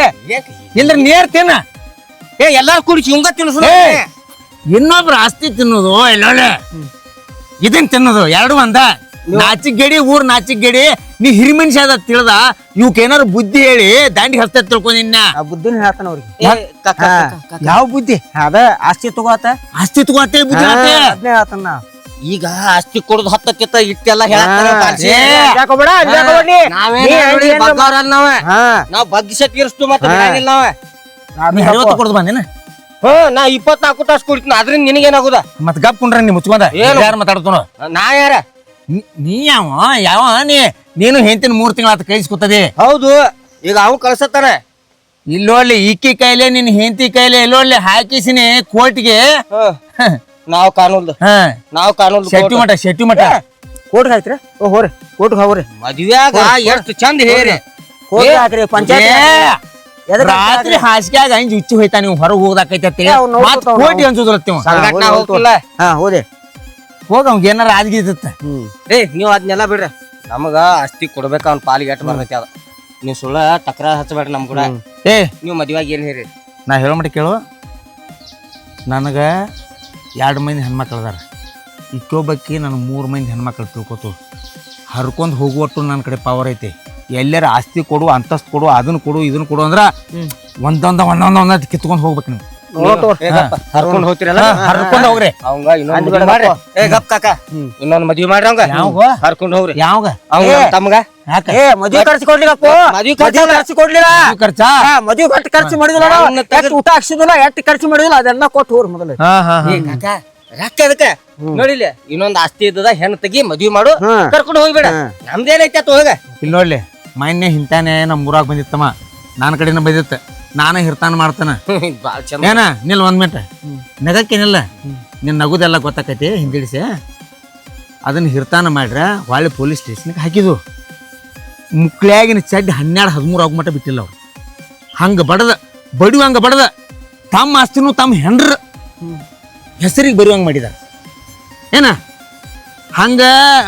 ಇಲ್ದ್ರ ನೇರ್ ತಿನ್ನ ಏ ಎಲ್ಲಾರು ಕೂಡಿ ಹಿಂಗ ತಿನ್ಸು ಏ, ಇನ್ನೊಬ್ರ ಆಸ್ತಿ ತಿನ್ನೋದು ಎಲ್ಲೊಳ್ಳೆ ಇದನ್ ತಿನ್ನೋದು ಎರಡು ಒಂದ ನಾಚಿಕ್ ಗಡಿ ಊರ್ ನಾಚಿಕ್ ಗಡಿ ನೀ ಹಿರಿ ಮನುಷ್ಯ ಅದ ತಿಳಿದ ಇವಕ್ ಏನಾರು ಬುದ್ಧಿ ಹೇಳಿ ದಾಂಡಿ ಹಸ್ತ ತಿಳ್ಕೊಂಡಿನ್ನ ಆ ಬುದ್ಧಿನ ಹೇಳ್ತಾನ ಅವ್ರಿಗೆ ಯಾವ ಬುದ್ಧಿ ಅದ ಆಸ್ತಿ ತಗೋತ ಆಸ್ತಿ ತಗೋತೆ ಬುದ್ಧಿ ಆತೆ. ಅದನ್ನೇ ಹೇಳ್ತಾನ ನಾ. ಈಗ ಆಸ್ತಿ ಕೊಡುದು ಹತ್ತಕ್ಕಿಂತ ಇಟ್ಟೆಲ್ಲ ಹೇಳತ್ತಾರ ಬಾಲ್ಸಿ. ಏ, ಯಾಕೋಬೇಡ, ಯಾಕೋಬೇಡ ನೀ. ನಾವೇನ್ ನೀ ನೋಡಿ ಏನ್ ಬಗ್ಗವ್ರಲ್ಲ ನಾವ ಹಾ ನಾವ್ ಬಗ್ಗಿಸ ತೀರ್ಸ್ತು ಮತ್ತೆ ಬಿಡಂಗಿಲ್ಲ ನಾವ ನೀ 50 ಕೊಡ್ದು ಬಂದೇನ ನಾ 24 ತಾಸು ಕುಡಿತೀನಿ ಅದ್ರಿಂದ ನಿನಗೇನಾಗುದ ಮತ್ ಗಪ್ ಕುಂಡ್ರ ನೀ ಮುಚ್ಕೊಂಡ ಏನು? ಯಾರು ಮಾತಾಡ್ತಾನೋ ನಾ ಯಾರ ನೀ ಯಾವ ನೀನು ಹೆಂತಿನ 3 ತಿಂಗಳ ಕೈಸ್ಕೊತದೆ ಹೌದು ಈಗ ಅವ್ ಕಳ್ಸತ್ತಾನ ಇಲ್ಲೋಳ್ಳಿ ಈಕಿ ಕೈಲೆ ನಿನ್ ಹೆಂಡತಿ ಕೈಲೆ ಇಲ್ಲೋಳ್ಳಿ ಹಾಕಿಸಿನಿ ಕೋರ್ಟ್ಗೆ ನಾವ್ ಕಾನೂನ್ದು ನಾವ್ ಕಾನೂನ್ದು ಶೆಟ್ಟಿ ಮಠ ಕೋರ್ಟ್ಗೆ ಹಾಕ್ರಿ ಓ ಹೋರಿ ಕೋರ್ಟ್ಗೆ ಹೋಗ್ರಿ ಮದ್ವ್ಯಾಗ ಎಷ್ಟು ಚಂದ ಹೇರಿ ಕೋರ್ಟ್ಗೆ ಹಾಕ್ರಿ ಪಂಚಾಯತ್ ರಾತ್ರಿ ಹಾಸಿಗೆಯಾಗ ಹಂಜಿ ಹುಚ್ಚಿ ಹೋಯ್ತಾ ನೀವು ಹೊರಗೆ ಹೋಗದಾಕೈತಿ ಏ, ಅವ್ನ್ ನೋಡ್ಕೊತಾವ್ ಮತ್ ನಾವು. ಕೋಟಿ ಅನ್ಸುದ್ರತ್ತಿ ಸಂಘಟನಾ ಹೋಗ್ತಿಲ್ಲ ಹಾ ಹೋದೆ ಹೋಗ ಅವ್ಗ ಏನಾರ ಆದ್ಗಿತ್ತ ಏ ನೀವ್ ಅದ್ನೆಲ್ಲ ಬಿಡ್ರಿ ನಮಗ ಆಸ್ತಿ ಕೊಡ್ಬೇಕ ಅವ್ನ ಪಾಲಿಗೆ ಎಟ್ ಬರ್ತೈತಿ ಅದ ನೀವ್ ಸುಳ್ಳ ತಕರಾರ್ ಹಚ್ಚಬೇಡ್ರಿ ನಮ್ ಕೂಡ ಏ ನೀವ್ ಮದ್ವ್ಯಾಗ ಏನ್ ಹೇರಿ ನಾ ಹೇಳೋ ಮಟ್ಟ ಕೇಳು ನನಗ 2 ಮಂದಿ ಹೆಣ್ಮಕ್ಳು ಅದಾರ ಇಕ್ಕೊಬ್ಬಕ್ಕಿ ನಾನು 3 ಮಂದಿ ಹೆಣ್ಮಕ್ಳು ತಿಳ್ಕೊತು ಹರ್ಕೊಂಡ್ ಹೋಗುವಟ್ಟು ನನ್ನ ಕಡೆ ಪವರ್ ಐತಿ ಎಲ್ಲಾರ ಆಸ್ತಿ ಕೊಡು ಅಂತಸ್ತು ಕೊಡು ಅದನ್ನ ಕೊಡು ಇದನ್ನ ಕೊಡು ಅಂದ್ರ ಒಂದೊಂದ್ ಕಿತ್ಕೊಂಡ್ ಹೋಗ್ಬೇಕು ನೀವು ಹರ್ಕೊಂಡ್ ಹೋಗ್ತಿರಲ್ಲ ಹರ್ಕೊಂಡ್ ಹೋಗ್ರಿ ಅವಂಗ ಇನ್ನೊಂದ್ ಮದ್ವಿ ಮಾಡ್ರಿ ಏ ಗಪ್ ಕಾಕ ಇನ್ನೊಂದ್ ಮದ್ವಿ ಮಾಡ್ರಿ ಅವಂಗ ಯಾವಾಗ ಹರ್ಕೊಂಡ್ ಹೋಗ್ರಿ ಯಾವಾಗ ಅವಂಗ ತಮ್ಗ ಯಾಕ ಏ ಮದ್ವೆ ಖರ್ಚು ಕೊಡ್ಲಿಲ್ಲಪ್ಪ ಮದ್ವಿ ಮದ್ವೆ ಖರ್ಚು ಕೊಡ್ಲಿಲ್ಲ ಖರ್ಚಾ ಮದ್ವೆ ಖರ್ಚು ಮಾಡಿದಿಲ್ಲ ಅವ್ನ ತೆಗ್ದು- ಎಷ್ಟು ಊಟ ಹಾಕ್ಸಿದಿಲ್ಲ ಎಷ್ಟು ಖರ್ಚು ಮಾಡಿದಿಲ್ಲ ಅದೆಲ್ಲ ಕೊಟ್ಟು ಹೋಗ್ರಿ ಮೊದಲು ಹಾ ಹಾ ಏ ಕಾಕ ರೊಕ್ಕ ಅದಕ್ಕ ನೋಡಿಲ್ಲ ಇನ್ನೊಂದ್ ಆಸ್ತಿ ಇದ್ದದ ಹೆಣ್ಣು ತೆಗಿ ಮದ್ವಿ ಮಾಡು ಹ್ಮ್. ಕರ್ಕೊಂಡು ಹೋಗ್ಬೇಡ ನಮ್ದೇನೈತಿ ಆತ ಹೋಗ ಇಲ್ಲಿ ನೋಡ್ಲಿ ಮೊನ್ನೆ ಹಿಂತಾನೆ ನಮ್ಮ ಊರಾಗ ಬಂದಿತ್ತಮ್ಮ ನನ್ನ ಕಡೆನ ಬಂದಿತ್ತ ನಾನು ಹಿರ್ತಾನ ಮಾಡ್ತಾನ ಬಾಳ್ ಚಂದ ಏನ ನಿಲ್ 1 ಮಿನಿಟ್ ನಗಕ್ಕೇನಿಲ್ಲ ನಿನ್ನ ನಗುದೆಲ್ಲ ಗೊತ್ತಾಕೈತಿ ಹಿಂದಿಡಿಸಿ ಅದನ್ನ ಹಿರ್ತಾನ ಮಾಡ್ರ ಹೊಳ್ಳಿ ಪೊಲೀಸ್ ಸ್ಟೇಷನ್ಗೆ ಹಾಕಿದ್ವು ಮುಕ್ಳ್ಯಾಗಿನ ಚಡ್ಡಿ 12-13 ಆಗೋ ಮಟ್ಟ ಬಿಟ್ಟಿಲ್ಲ ಅವ್ರು ಹಂಗ ಬಡದ ಬಡಿವಂಗ ಬಡದ ತಮ್ಮ ಆಸ್ತಿನೂ ತಮ್ಮ ಹೆಂಡ್ರ ಹೆಸರಿಗೆ ಬರುವಂಗ ಮಾಡಿದಾರ ಏನ ಹಂಗ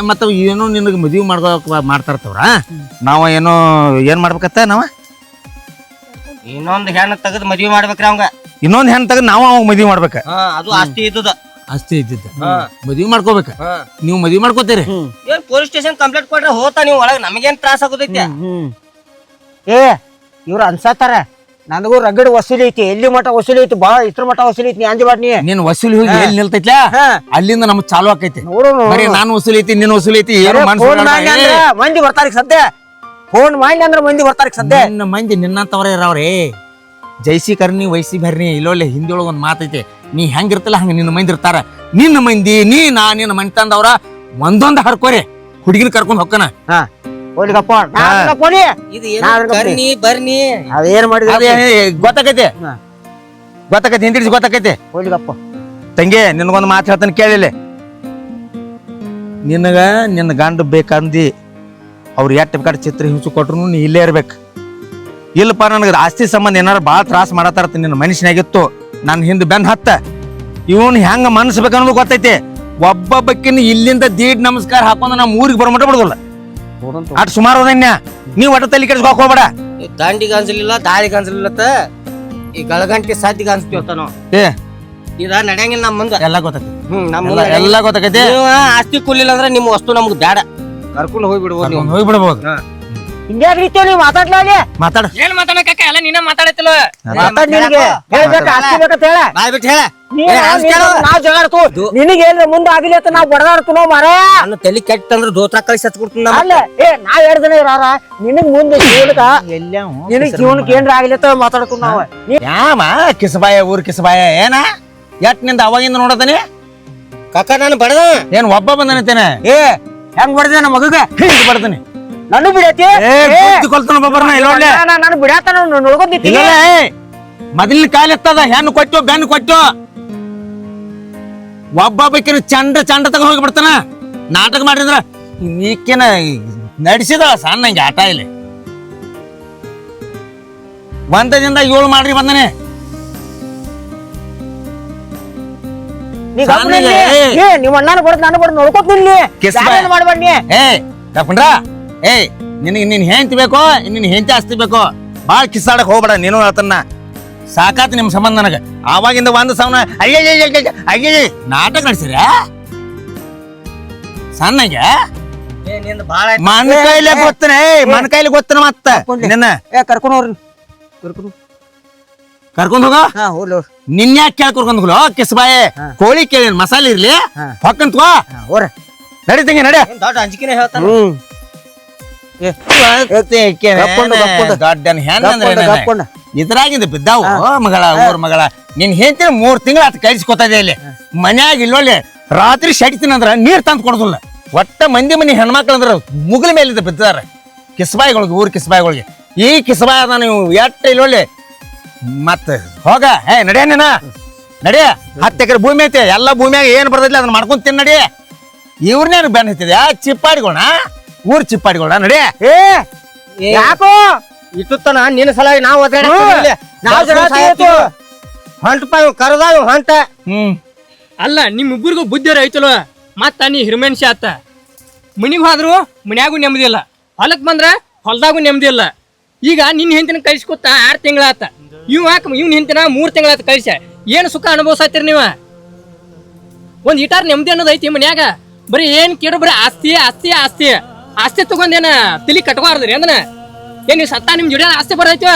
ಮತ್ತ ಏನೋ ನಿನಗೆ ಮದುವೆ ಮಾಡ್ತಾರತವ್ರ ನಾವ ಏನೋ ಏನ್ ಮಾಡ್ಬೇಕತ್ತ ನಾವ ಇನ್ನೊಂದ್ ಹೆಣ್ಣು ತೆಗದ್ ಮದ್ವಿ ಮಾಡ್ಬೇಕ್ರಿ ಅವಂಗ ಇನ್ನೊಂದ್ ಹೆಣ್ ತಗದ್ ನಾವ ಅವಾಗ ಮದ್ವಿ ಮಾಡ್ಬೇಕ ಅದು ಆಸ್ತಿ ಇದ್ದದ ಆಸ್ತಿ ಇದ್ದಿದ್ದ ಮದ್ವಿ ಮಾಡ್ಕೋಬೇಕ ನೀವು ಮದ್ವಿ ಮಾಡ್ಕೋತೀರಿ ಏನ್ ಪೊಲೀಸ್ ಸ್ಟೇಷನ್ ಕಂಪ್ಲೇಂಟ್ ಕೊಟ್ರೆ ಹೋತಾ ನೀವು ಒಳಗ ನಮಗೇನ್ ತ್ರಾಸ ಆಗೋದೈತಿ ಏ ಇವ್ರು ಅನ್ಸತ್ತಾರ ನನಗೂ ರಗಡ್ ವಸೂಲಿ ಐತಿ ಎಲ್ಲಿ ಮಠ ವಸೂಲಿ ಐತಿ ಬಾ ಇದ್ರ ಮಠ ವಸೂಲಿ ಐತಿ ನೀ ಅಂಜಬಾಡ್ ನೀ ನೀನ್ ವಸೂಲಿ ಹೋಗಿ ಎಲ್ಲಿ ನಿಲ್ತೈತ್ಲಾ ಅಲ್ಲಿಂದ ನಮ್ಗ್ ಚಾಲು ಆಕೈತಿ ನೋಡೋಣ ಬರೀ ನಾನ್ ವಸೂಲಿ ಐತಿ ನಿನ್ ವಸೂಲಿ ಐತಿ ಏನು ಫೋನ್ ಮಾಡಿ ಅಂದ್ರೆ ಮಂದಿ ಬರ್ತಾರ ಸದ್ಯ ಫೋನ್ ಮಾಡಿ ಅಂದ್ರೆ ಮಂದಿ ಬರ್ತಾರ ಸದ್ಯ ನಿನ್ನ ಮಂದಿ ನಿನ್ನಂತವ್ರ ಇರಾವ್ರಿ ಜೈಸಿ ಕರ್ನಿ ವೈಸಿ ಭರ್ನಿ ಇಲ್ಲೊಳ್ಳೆ ಹಿಂದಿಯೊಳಗ ಒಂದ್ ಮಾತೈತಿ ನೀ ಹೆಂಗಿರ್ತಲ್ಲ ಹಂಗ ನಿನ್ನ ಮಂದಿ ಇರ್ತಾರ ನಿನ್ನ ಮಂದಿ ನಿನ್ನ ಮನಿ ತಂದವ್ರ ಒಂದೊಂದ್ ಹರ್ಕೋರಿ ಹುಡುಗಿನ ಕರ್ಕೊಂಡ್ ಹೊಕ್ಕನ ಹೋಗ್ಲಿಗಪ್ಪ ಇದು ಏನು ಕರ್ನಿ ಬರ್ನಿ ಅದೇನ್ ಮಾಡಿದ ಗೊತ್ತಾಕೈತಿ ಗೊತ್ತಾಕೈತಿ ಹಿಂದಿಡಿಸಿ ಗೊತ್ತಾಕೈತಿ ಹೋಗ್ಲಿಗಪ್ಪ ತಂಗಿ ನಿನಗೊಂದು ಮಾತು ಹೇಳ್ತಾನೆ ಕೇಳಿಲ್ಲ ನಿನಗ ನಿನ್ನ ಗಂಡ ಬೇಕಂದಿ ಅವ್ರು ಎಟ್ಟು ಬೇಕಾದ ಚಿತ್ರ ಹಿಂಸು ಕೊಟ್ರು ನೀ ಇಲ್ಲೇ ಇರ್ಬೇಕು ಇಲ್ಲಪ್ಪ ನನಗೆ ಆಸ್ತಿ ಸಂಬಂಧ ಏನಾರು ಭಾಳ ತ್ರಾಸ ಮಾಡತ್ತಾರ ನಿನ್ನ ಮನುಷ್ಯನಾಗಿತ್ತು ನನ್ನ ಹಿಂದೆ ಬೆನ್ ಹತ್ತ ಇವನ್ ಹೆಂಗ ಮನಸ್ಬೇಕನ್ನೋದು ಗೊತ್ತೈತಿ ಒಬ್ಬೊಬ್ಬಕ್ಕಿನ ಇಲ್ಲಿಂದ ದೀಡ್ ನಮಸ್ಕಾರ ಹಾಕೊಂಡು ನಮ್ಮ ಊರಿಗೆ ಬರಮಟ ಬಿಡುದಿಲ್ಲ ಅಟ್ ಸುಮಾರು ಹೋದನ್ಯ ನೀವ್ ಒಟ್ಟ ತಲೆ ಕೆಡ್ಸ್ಕೊಕ್ ಹೋಗ್ಬೇಡ ದಾಂಡಿಗೆ ಅನ್ಸಲಿಲ್ಲ ದಾಳಿಗೆ ಅನ್ಸಲಿಲ್ಲತ್ತ ಈ ಗಳಗಂಟಿ ಸಾಧ್ಯ ಅನ್ಸ್ತೀವತ್ತ ನಾವು ಏ ಇದ ನಡೆಯಂಗಿಲ್ಲ ನಮ್ಮ ಮುಂದ ಎಲ್ಲ ಗೊತ್ತೈತಿ ನಮ್ಮ ಎಲ್ಲ ಗೊತ್ತಾಕೈತಿ ನೀವು ಆಸ್ತಿ ಕೊಡ್ಲಿಲ್ಲ ಅಂದ್ರೆ ನಿಮ್ಮ ವಸ್ತು ನಮ್ಗೆ ಬೇಡ ಕರ್ಕೊಂಡು ಹೋಗ್ಬಿಡ್ಬೋದು ನೀವು ಹೋಗ್ಬಿಡ್ಬೋದು ಹಿಂಗ್ಯಾಗ್ರೀತಿ ನೀವು ಮಾತಾಡ್ಲಾ ಮಾತಾಡ ಏನ್ ಮಾತಾಡಕ ಎಲ್ಲ ನೀನ ಮಾತಾಡತಿಲ್ಲ ಮಾತಾಡ್ ನಿನಗೆ ಹೇಳ್ಬೇಕ ಆಸ್ತಿ ಬೇಕಂತ ಹೇಳ ಬಾಯ್ ಬಿಟ್ಟು ಹೇಳ ನಾವ್ ಜಗಾಡ್ತು ನಿನಗೆ ಏನ್ ಮುಂದೆ ಆಗಿಲ್ಲ ಅಂತ ನಾವ್ ಬಡದಾಡ್ತು ನಾವ್ ಮರ ನಾನು ತಲೆ ಕೆಟ್ಟಂದ್ರೆ ದೋತ್ರ ಕಳಿಸಿ ಹತ್ಕೊಡ್ತೀನಿ ಅಲ್ಲ ಏ ನಾವ್ 2 ದಿನ ಇರಾರ ನಿನಗ್ ಮುಂದೆ ಜೀವನಕ್ಕ ನಿನಗ್ ಜೀವನಕ್ಕೆ ಏನ್ರ ಆಗಿಲ್ಲ ಅಂತ ಮಾತಾಡ್ತು ನಾವ್ ಯಾಮ ಕಿಸಬಾಯ ಊರ್ ಕಿಸಬಾಯ ಏನ ಎಟ್ ನಿಂದ ಅವಾಗಿಂದ ನೋಡತಾನೆ ಕಾಕ ನಾನು ಬಡದ ಏನ್ ಒಬ್ಬ ಬಂದನತೇನೆ ಏ ಹೆಂಗ್ ಬಡ್ದೆ ನಮ್ಮ ಮಗಗ ಹಿಂಗ್ ಬರ್ತಾನೆ ನಾನು ಬಿಡತಿ ಕೊಲ್ತಾನ ಒಬ್ಬರನ್ನ ಇಲ್ಲೊಳ್ಳೆ ನಾನು ಬಿಡಾತ ನೋಡ್ಕೊಂಡಿ ಇಲ್ಲ ಮೊದಲಿನ ಕಾಲ ಎತ್ತದ ಹೆಣ್ಣು ಕೊಟ್ಟು ಬೆನ್ನು ಕೊಟ್ಟು ಒಬ್ಬ ಬೇಕಿನ ಚಂಡ ತಗೊಂಡ್ ಹೋಗಿ ಬಿಡ್ತಾನ ನಾಟಕ ಮಾಡಿದ್ರ ಈಕಿನ ನಡೆಸಿದ ಸಣ್ಣಂಗೆ ಆಟ ಇಲ್ಲಿ ಒಂದದಿಂದ 7 ಮಾಡ್ರಿ ಬಂದನೆ ನೀ ಸಾನಿಗೆ, ಏ. ನಿಮ್ಮ ಅಣ್ಣನ ಬಡ್ದು ನಾನು ಬಡ್ದು ನೋಡ್ಕೊತ ನಿಲ್ಲಿ ಕಿಸ್ ಬಾ. ಮಾಡ್ಬೇಡ ನೀ ಏ ಕರ್ಕೊಂಡ್ರ ಏ ನಿನಗೆ ನಿನ್ ಹೆಂಡತಿ ಬೇಕೋ ನಿನ್ ಹೆಂಡತಿ ಆಸ್ತಿ ಬೇಕೋ ಬಾಳ್ ಕಿಸ್ಸಾಡಕ್ ಹೋಗ್ಬೇಡ ನೀನು ಹೇಳ್ತನ್ನ ಸಾಕಾತ್ ನಿಮ್ ಸಂಬಂಧ ನನಗ ಆವಾಗಿಂದ ಒಂದು ಸಾವನ ಅಯ್ಯ ನಾಟಕ ನಡ್ಸಿರ ಸಣ್ಣಗೆ ಏ ನಿಂದ ಬಾಳ ಮನ್ ಕೈಲಿ ಗೊತ್ತನ ಮನ್ ಕೈಲಿ ಗೊತ್ತನ ಮತ್ತ ನಿನ್ನ ಕರ್ಕೊಂಡು ಹೋಗ್ರಿ ಕರ್ಕೊಂಡ್ ಹೋಗ ಹಾ ಹೋಗ್ಲಿ ನಿನ್ ಯಾಕೆ ಕೇಳ್ ಕರ್ಕೊಂಡ್ ಹೋಗ್ಲೋ ಕಿಸ್ಬಾಯ್ ಕೋಳಿ ಕೇಳಿ ಮಸಾಲೆ ಇರ್ಲಿ ಹೊಕ್ಕಂತ ಹೋರ ನಡೀತಂಗೆ ನಡೆ ದೊಡ್ಡ ಅಂಜಿಕೆನೆ ಹೇಳ್ತಾನ ಇದ್ರಾಗಿಂದ ಬಿದ್ದಾವು ಮಗಳ ಊರ್ ಮಗಳ ನಿನ್ ಹೆಂಡತಿ 3 ತಿಂಗಳ ಆತ ಕೈಸ್ಕೊತದೆ ಇಲ್ಲಿ ಮನ್ಯಾಗ ಇಲ್ಲೊಳ್ಳೆ ರಾತ್ರಿ ಶಡಿತೀನಂದ್ರ ನೀರ್ ತಂದ್ ಕೊಡೋದಿಲ್ಲ ಒಟ್ಟ ಮನೆ ಹೆಣ್ಮಕ್ಳು ಅಂದ್ರ ಮುಗಿಲ ಮೇಲೆ ಬಿದ್ದಾರ ಕಿಸ್ಬಾಯಿಗಳಿಗೆ ಊರ್ ಕಿಸ್ಬಾಯಿಗಳಿಗೆ ಈ ಕಿಸ್ಬಾಯಿ ಅದ ನೀವು ಎಟ್ಟ ಇಲ್ಲೊಳ್ಳೆ ಮತ್ತ ಹೋಗ ನಡಿಯ ನೀನ ನಡಿಯ 10 ಎಕರೆ ಭೂಮಿ ಐತೆ ಎಲ್ಲ ಭೂಮಿಯಾಗ ಏನ್ ಬರ್ತೈತಿ ಅದನ್ನ ಮಾಡ್ಕೊಂಡ್ ತಿನ್ ನಡಿ ಇವ್ರನ್ನೇನು ಬೆನ್ ಹತ್ತಿದ್ಯಾ ಚಿಪ್ಪಾಡಿಗೋಣ ಊರ್ ಚಿಪ್ಪಾಡಿಗೋಣ ನಡಿ ಯಾಕೋ ಇಟ್ಟುತ್ತಾನ ನಿನ್ನ ಸಲಾಗಿ ನಾವು ಹೊಂಟಪ್ಪ ಕರೆದ ಹೊಂಟ ಅಲ್ಲ ನಿಮ್ಮಿಬ್ಬರಿಗೂ ಬುದ್ಧಿರ ಐತಲ್ವ ಮತ್ತ ನೀ ಹಿರಮೆನ್ಸಿ ಆತ ಮನಿಗ್ ಹೋದ್ರು ಮನ್ಯಾಗೂ ನೆಮ್ಮದಿ ಇಲ್ಲ ಹೊಲಕ್ ಬಂದ್ರ ಹೊಲದಾಗೂ ನೆಮ್ಮದಿ ಇಲ್ಲ ಈಗ ನಿನ್ ಹೆಂಡತಿನ ಕಳ್ಸಿಕೊತ್ತ 6 ತಿಂಗಳಾತ ಇವ್ನ ಹೆಂಡತಿನ 3 ತಿಂಗಳಾತ ಕಳ್ಸ ಏನ್ ಸುಖ ಅನುಭವಿಸತ್ತೀರಿ ನೀವ ಒಂದ್ ಇಟಾರ್ ನೆಮ್ಮದಿ ಅನ್ನೋದು ಐತಿ ಮನ್ಯಾಗ ಬರೀ ಏನ್ ಕೇಳು ಬರೀ ಆಸ್ತಿ ಆಸ್ತಿ ಆಸ್ತಿ ಆಸ್ತಿ ತಗೊಂಡೇನ ತಲಿ ಕಟ್ಬಾರ್ದ್ರಿ ಅಂದನ ಏನ್ ನೀವು ಸತ್ತ ನಿಮ್ ಜೋಡಿ ಆಸ್ತಿ ಬರೈತಿವ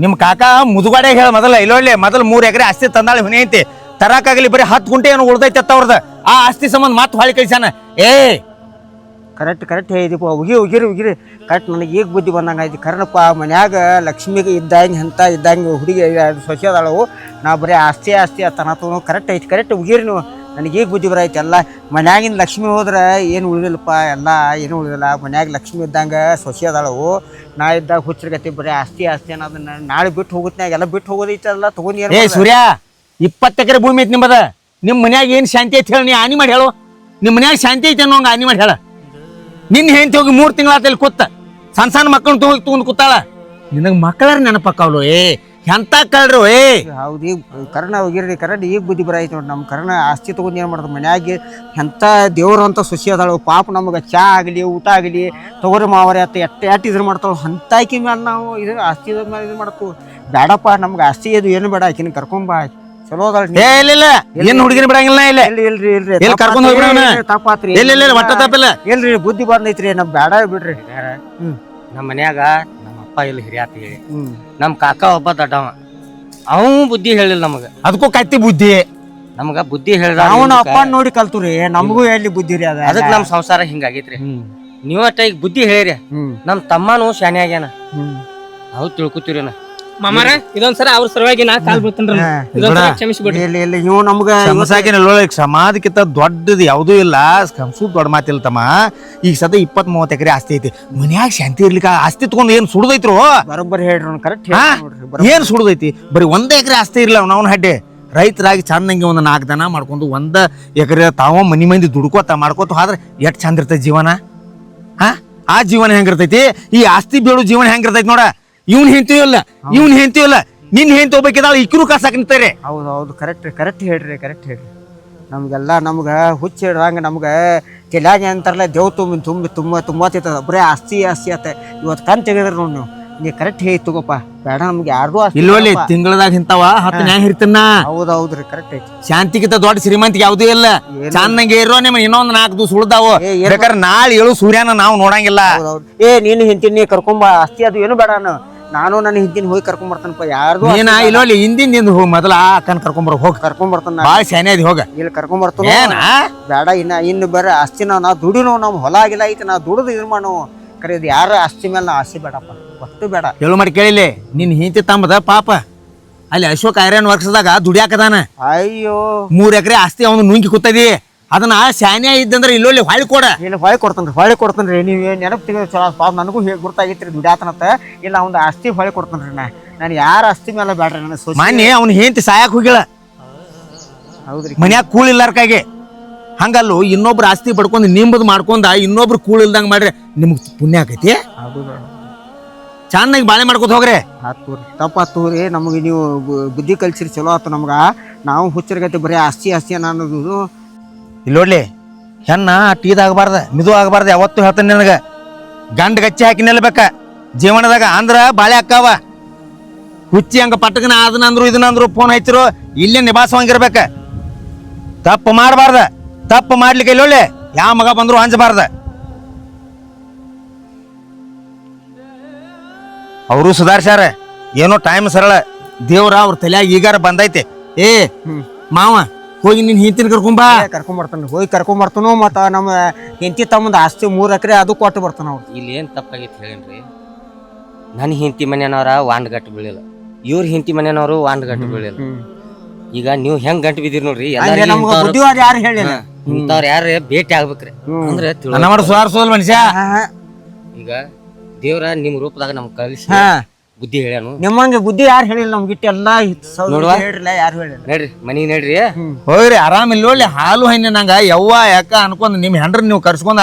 ನಿಮ್ ಕಾಕ ಮುದುಗಾಡೆ ಹೇಳ ಮೊದಲ ಇಲ್ಲೊಳ್ಳೆ ಮೊದಲ 3 ಎಕರೆ ಆಸ್ತಿ ತಂದಾಳಿ ಹುನಿ ಐತಿ ತರಾಕಾಗಲಿ ಬರೀ 10 ಗುಂಟೆ ಏನು ಉಳ್ದೈತಿ ಅವ್ರದ ಆ ಆಸ್ತಿ ಸಂಬಂಧ ಮತ್ ಹೊಳಿ ಕಳ್ಸಾನ ಕರೆಕ್ಟ್ ಹೇಳಿದಿಪ್ಪ ಉಗಿರಿ ಕರೆಕ್ಟ್ ನನಗೆ ಈಗ ಬುದ್ಧಿ ಬಂದಂಗೆ ಆಯ್ತು ಕರ್ನಪ್ಪ ಮನ್ಯಾಗ ಲಕ್ಷ್ಮಿಗೆ ಇದ್ದಂಗೆ ಅಂತ ಇದ್ದಂಗೆ ಹುಡುಗಿ ಸೊಸೆ ಅದಾಳವು ನಾ ಬರೀ ಆಸ್ತಿ ತನತನು ಕರೆಕ್ಟ್ ಐತಿ ಕರೆಕ್ಟ್ ಉಗಿರಿ ನೀವು ನನಗೆ ಈಗ ಬುದ್ಧಿ ಬರೈತಿ ಎಲ್ಲ ಮನ್ಯಾಗಿನ ಲಕ್ಷ್ಮಿ ಹೋದ್ರೆ ಏನು ಉಳಿದಿಲ್ಲಪ್ಪ ಎಲ್ಲ ಏನು ಉಳಿದಿಲ್ಲ ಮನ್ಯಾಗ ಲಕ್ಷ್ಮಿ ಇದ್ದಂಗೆ ಸೊಸೆ ಅದಾಳವು ನಾ ಇದ್ದಾಗ ಹುಚ್ಚರ್ಗತಿ ಬರೀ ಆಸ್ತಿ ಅನ್ನೋದನ್ನ ನಾಳೆ ಬಿಟ್ಟು ಹೋಗುತ್ನ್ಯಾಗ ಎಲ್ಲ ಬಿಟ್ಟು ಹೋಗೋದೈತೆ ಎಲ್ಲ ತಗೊಂಡು ಸೂರ್ಯ 20 ಎಕರೆ ಭೂಮಿ ಐತಿ ನಿಮ್ಮದ ನಿಮ್ ಮನ್ಯಾಗ ಏನ್ ಶಾಂತಿ ಐತಿ ಹೇಳಿ ನೀ ಆನಿ ಮಾಡಿ ಹೇಳು ನಿಮ್ ಮನ್ಯಾಗ ಶಾಂತಿ ಐತಿ ಅನ್ನೋಂಗ ಆನಿ ಮಾಡಿ ಹೇಳ ನಿನ್ ಹೆಂಡತಿ ಹೋಗಿ 3 ತಿಂಗಳಾತಲ್ಲಿ ಕೂತ ಸಣ್ಣ ಮಕ್ಕಳನ್ನ ತಗೊಂಡ್ ಕೂತಾಳ ನಿನಗ್ ಮಕ್ಕಳ ನೆನಪಕ್ಕಾವ್ಲು ಎಂತ ಕಳ್ರು ಹೌದು ಕರ್ಣ ಹೋಗಿರ್ರಿ ಕರೆಕ್ಟ್ ಈಗ ಬುದ್ಧಿ ಬರೈತಿ ನೋಡಿ ನಮ್ಮ ಕರ್ಣ ಆಸ್ತಿ ತಗೊಂಡು ಏನು ಮಾಡ್ತಾರೆ ಮನ್ಯಾಗೆ ಎಂಥ ದೇವ್ರು ಅಂತ ಸೊಸಿ ಅದಾಳು ಪಾಪ ನಮಗೆ ಚಾ ಆಗಲಿ ಊಟ ಆಗಲಿ ತೊಗರಿ ಮಾವರಿ ಆತ ಎಟ್ಟು ಇದ್ರ ಮಾಡ್ತಾಳು ಅಂತಾಕಿ ಮೇಲೆ ನಾವು ಇದು ಆಸ್ತಿ ಮೇಲೆ ಇದು ಮಾಡ್ತು ಬೇಡಪ್ಪ ನಮ್ಗೆ ಆಸ್ತಿ ಇದು ಏನು ಬೇಡ ಆಕಿನ ಕರ್ಕೊಂಬ ಚಲೋ ಅದಾಳ ಇಲ್ಲ ಏನ್ ಹುಡುಗಿನ ಬಿಡಂಗಿಲ್ಲ ಇಲ್ಲ ಇಲ್ರಿ ಕರ್ಕೊಂಡ್ ಹೋಗ್ಬಿಡೋಣ ತಪ್ಪಾತ್ರಿ ಇಲ್ಲ ಒಟ್ಟ ತಪ್ಪಿಲ್ಲ ಇಲ್ರಿ ಬುದ್ಧಿ ಬಂದೈತ್ರಿ ನಮ್ ಬೇಡ ಬಿಡ್ರಿ ನಮ್ಮ ಮನ್ಯಾಗ ನಮ್ಮ ಅಪ್ಪ ಇಲ್ಲಿ ಹಿರಿಯಾತ ಹೇಳಿ ನಮ್ ಕಾಕ ಒಬ್ಬ ದೊಡ್ಡವ ಅವ ಬುದ್ಧಿ ಹೇಳಿಲ್ಲ ನಮಗ ಅದಕ್ಕೂ ಕತ್ತಿ ಬುದ್ಧಿ ನಮಗ ಬುದ್ಧಿ ಹೇಳಿದ ಅವನ ಅಪ್ಪ ನೋಡಿ ಕಲ್ತುರಿ ನಮಗೂ ಎಲ್ಲಿ ಬುದ್ಧಿ ರೀ ಅದ ಅದಕ್ಕೆ ನಮ್ ಸಂಸಾರ ಹಿಂಗಾಗೈತ್ರಿ ನೀವ್ ಅಟ್ಟ ಈಗ ಬುದ್ಧಿ ಹೇಳಿರಿ ನಮ್ ತಮ್ಮನು ಶಾನೆ ಆಗ್ಯಾನ ನಾವು ತಿಳ್ಕೊತೀರಿನ ಮಾಮಾರ ಇದೊಂದ್ಸರ ಅವ್ರ ಸಲುವಾಗಿ ನಾ ಕಾಲ್ ಬೀಳ್ತೇನ್ರಿ ಇದೊಂದ್ಸರ ಕ್ಷಮಿಸ್ಬಿಡ್ರಿ ಇಲ್ಲ ಇವ್ ನಮ್ಗ ಸಮಾಧಿಕ್ಕಿಂತ ದೊಡ್ಡದು ಯಾವುದೂ ಇಲ್ಲ ಕಮ್ಸು ದೊಡ್ಡ ಮಾತಿಲ್ಲ ತಮ್ಮ ಈಗ ಸದ 20-30 ಎಕರೆ ಆಸ್ತಿ ಐತಿ ಮನ್ಯಾಗ ಶಾಂತಿ ಇರ್ಲಿಕ್ಕ ಆಸ್ತಿ ತಗೊಂಡ್ ಏನ್ ಸುಡುದೈತ್ರು ಬರೋಬ್ಬರಿ ಹೇಳ್ರಿ ಕರೆಕ್ಟ್ ಏನ್ ಸುಡುದೈತಿ ಬರೀ 1 ಎಕರೆ ಆಸ್ತಿ ಇರ್ಲ ಅವ್ನ ಹಡ್ಡೆ ರೈತರಾಗಿ ಚಂದಂಗೆ ಒಂದು 4 ದನ ಮಾಡ್ಕೊಂಡು 1 ಎಕರೆ ತಾವ ಮನಿ ಮಂದಿ ದುಡ್ಕೋತ ಮಾಡ್ಕೋತ ಆದ್ರೆ ಎಷ್ಟ್ ಚಂದ ಇರ್ತೈತಿ ಜೀವನ ಆ ಜೀವನ ಹೆಂಗಿರ್ತೈತಿ ಈ ಆಸ್ತಿ ಬೇಡು ಜೀವನ ಹೆಂಗಿರ್ತೈತಿ ನೋಡ ಇವ್ನ ಹೆಂತಿಯಲ್ಲ ನಿನ್ ಹೆಂತಿ ಹೋಗ್ಬೇಕಿದಾಳ ಇಕ್ರು ಕಾಸಾಕ್ ನಿಂತಾರೆ ಹೌದು ಕರೆಕ್ಟ್ ಹೇಳ್ರಿ ನಮ್ಗೆಲ್ಲ ನಮ್ಗ ಹುಚ್ಚ ಹಿಡ್ದಂಗ ನಮ್ಗ ತಲ್ಯಾಗ ಅಂತಾರಲ್ಲ ದೇವ್ ತುಂಬತ್ತಿತ್ತ ಬರೀ ಆಸ್ತಿ ಆತ ಇವತ್ತು ಕಣ್ ತೆಗೆದ್ರ ನೋಡಿ ನೀವು ನೀ ಕರೆಕ್ಟ್ ಹೇಳಿ ತಗೋಪ್ಪ ಬೇಡ ನಮ್ಗೆ ಯಾರ್ದು ಇಲ್ಲೋಲಿ ತಿಂಗಳದಾಗ ಇಂತಾವ 10 ನ್ಯಾಯ ಹಿರ್ತನ ಹೌದ್ರಿ ಕರೆಕ್ಟ್ ಐತಿ ಶಾಂತಿಗಿಂತ ದೊಡ್ಡ ಶ್ರೀಮಂತಿಗೆ ಯಾವುದೂ ಇಲ್ಲ ಚಂದಂಗೆ ಇರೋ ನಿಮ್ ಇನ್ನೊಂದ್ 4 ದಿವಸ ಉಳ್ದಾವು ಬೇಕಾದ್ರೆ ನಾಳೆ ಏಳು ಸೂರ್ಯನ ನಾವು ನೋಡಂಗಿಲ್ಲ ನೀನು ಹಿಂತೀನಿ ಕರ್ಕೊಂಬ ಆಸ್ತಿ ಅದು ಏನು ಬೇಡ ನಾನು ನನ್ನ ಹಿಂದಿನ ಹೋಗಿ ಕರ್ಕೊಂಡ್ ಬರ್ತಾನಪ್ಪ ಯಾರ್ದು ನೀನ ಇಲ್ಲೋಲಿ ಹಿಂದಿಂದ ಹೋಗಿ ಮೊದಲ ಅಕ್ಕನ ಕರ್ಕೊಂಬರ ಹೋಗಿ ಕರ್ಕೊಂಡ್ ಬರ್ತಾನ ಬಾಳ ಶಾನೆ ಅದಿ ಹೋಗ ಇಲ್ಲಿ ಕರ್ಕೊಂಡ್ ಬರ್ತಾನ ಬೇಡ ಇನ್ನು ಬರ ಆಸ್ತಿ ನಾವು ದುಡಿನೋ ನಮ್ ಹೊಲ ಆಗಿಲ್ಲ ಐತಿ ನಾವು ದುಡಿದು ಇದು ಮಾಡೋ ಕರೀದು ಯಾರ ಆಸ್ತಿ ಮೇಲೆ ನಾವು ಆಸೆ ಬೇಡಪ್ಪ ಒಟ್ಟು ಬೇಡ ಹೇಳು ಮಾಡಿ ಕೇಳಿಲಿ ನಿನ್ ಹಿಂತಿ ತಂಬದ ಪಾಪ ಅಲ್ಲಿ ಅಶೋಕ್ ಐರನ್ ವರ್ಕ್ಸ್ದಾಗ ದುಡಿಯಾಕದಾನ ಅಯ್ಯೋ 3 ಎಕರೆ ಆಸ್ತಿ ಅವನು ನುಂಗಿ ಕೂತದಿ ಅದನ್ನ ಶಾನ್ಯ ಇದ್ದಂದ್ರೆ ಇಲ್ಲೊಳ್ಳಿ ಹೊಳ್ಳಿ ಕೊಡ ಇಲ್ಲಿ ಹೊಳ್ಳಿ ಕೊಡ್ತಾನ್ರಿ ನೀವು ನೆನಪು ತೆಗೆದು ಚಲೋ ಪಾಪ ನನಗೂ ಹೇಗೆ ಗೊತ್ತಾಗೈತ್ರಿ ದುಡ್ಯಾತನತ್ತ ಇಲ್ಲ ಅವ್ನ ಆಸ್ತಿ ಹೊಳ್ಳಿ ಕೊಡ್ತಾನ್ರಿ ನಾನು ಯಾರ ಆಸ್ತಿ ಮೇಲೆ ಬೇಡ್ರಿ ನನ್ನ ಮಾನ್ಯ ಅವ್ನ ಹೆಂತಿ ಸಾಯಕ್ ಹೋಗಿಲ್ಲ ಹೌದ್ರಿ ಮನ್ಯಾಗ ಕೂಳ್ ಇಲ್ಲಾರ್ಕಾಗೆ ಹಂಗಲ್ಲು ಇನ್ನೊಬ್ರು ಆಸ್ತಿ ಪಡ್ಕೊಂಡು ನಿಂಬದ್ ಮಾಡ್ಕೊಂಡ ಇನ್ನೊಬ್ರು ಕೂಳ್ ಇಲ್ದಂಗ ಮಾಡ್ರಿ ನಿಮ್ಗ್ ಪುಣ್ಯ ಆಕೈತಿ ಚೆನ್ನಾಗಿ ಬಾಳೆ ಮಾಡ್ಕೊತ ಹೋಗ್ರಿ. ಆತೂರಿ ತಪ್ಪಾತೂರಿ, ನಮಗೆ ನೀವು ಬುದ್ಧಿ ಕಲ್ಸಿರಿ ಚಲೋ ಆತು ನಮ್ಗ. ನಾವು ಹುಚ್ಚರ್ಗತಿ ಬರೀ ಆಸ್ತಿ ಆಸ್ತಿ ಅನ್ನೋದು. ಇಲ್ಲಿ ನೋಡ್ಲಿ, ಹೆಣ್ಣ ಟೀದ್ ಆಗಬಾರ್ದ, ಮಿದು ಆಗಬಾರ್ದು. ಯಾವತ್ತು ಹೇಳ್ತಾನೆ ನನಗೆ, ಗಂಡ ಗಚ್ಚಿ ಹಾಕಿ ನಿಲ್ಬೇಕ ಜೀವನದಾಗ, ಅಂದ್ರ ಬಾಳೆ ಅಕ್ಕಾವ. ಹುಚ್ಚಿ ಹಂಗ ಪಟ್ಟಕನ ಅದನ್ನಂದ್ರು ಇದನ್ನಂದ್ರು ಫೋನ್ ಹಚ್ಚಿರು, ಇಲ್ಲೇ ನಿಭಾಯಿಸೋಂಗಿರ್ಬೇಕ. ತಪ್ಪು ಮಾಡಬಾರ್ದ, ತಪ್ಪು ಮಾಡ್ಲಿಕ್ಕೆ ಇಲ್ಲಿ ಯಾವ ಮಗ ಬಂದ್ರು ಅಂಜಬಾರ್ದ. ಅವರು ಸುಧಾರ್ಸ್ಯಾರ, ಏನೋ ಟೈಮ್ ಸರಳ, ದೇವ್ರ ಅವ್ರ ತಲೆಯಾಗ ಈಗಾರ ಬಂದೈತೆ. ಏ ಮಾವ, ಹೋಗಿ ನಿನ್ ಹಿಂತಿನ ಕರ್ಕೊಂಬಾ. ಕರ್ಕೊಂಬರ್ತಾನ, ಹೋಗಿ ಕರ್ಕೊಂಬರ್ತಾನು. ಮತ್ತ ನಮ್ಮ ಹೆಂಡತಿ ತಮ್ಮದ ಆಸ್ತಿ 3 ಎಕರೆ ಅದು ಕೊಟ್ಟು ಬರ್ತಾನ ಅವ್ರು. ಇಲ್ಲಿ ಏನ್ ತಪ್ಪಾಗೈತಿ ಹೇಳೇನ್ರಿ, ನನ್ನ ಹಿಂತಿ ಮನೆಯವ್ರ ವಾಂಡ್ ಗಟ್ಟು ಬೀಳಿಲ್ಲ, ಇವ್ರ ಹಿಂತಿ ಮನೆಯವರು ವಾಂಡ್ ಗಟ್ಟು ಬೀಳಿಲ್ಲ. ಈಗ ನೀವು ಹೆಂಗ್ ಗಂಟು ಬಿದ್ದೀರಿ ನೋಡ್ರಿ, ನಮ್ಗ ಬುದ್ಧಿವಾದ ಯಾರು ಹೇಳಿಲ್ಲ. ಇಂಥವ್ರ ಯಾರ ಭೇಟಿ ಆಗ್ಬೇಕ್ರಿ ಅಂದ್ರೆ ನನ್ನ ಮಾಡಿ ಸುಧಾರಿಸೋಲ್ ಮನುಷ್ಯ. ಈಗ ದೇವ್ರ ನಿಮ್ ರೂಪದಾಗ ನಮ್ಗೆ ಕಳಿಸಿ ಬುದ್ಧಿ ಹೇಳ್ಯಾನು. ನಿಮ್ಮಂಗೆ ಬುದ್ಧಿ ಯಾರು ಹೇಳಿಲ್ಲ ನಮ್ಗಿಟ್ಟು ಎಲ್ಲ ನೋಡುವ. ಹೇಳಿಲ್ಲ, ಯಾರು ಹೇಳಿಲ್ಲ. ನಡ್ರಿ ಮನಿಗ್ ನಡ್ರಿ. ಹೋಗ್ರಿ ಆರಾಮ್. ಇಲ್ಲಿ ನೋಡ್ಲಿ, ಹಾಲು ಹಣ್ಣು ನಂಗ ಯವ್ವ ಯಾಕ ಅನ್ಕೊಂಡ್ ನಿಮ್ ಹೆಂಡ್ರ ನೀವು ಕರ್ಸ್ಕೊಂಡ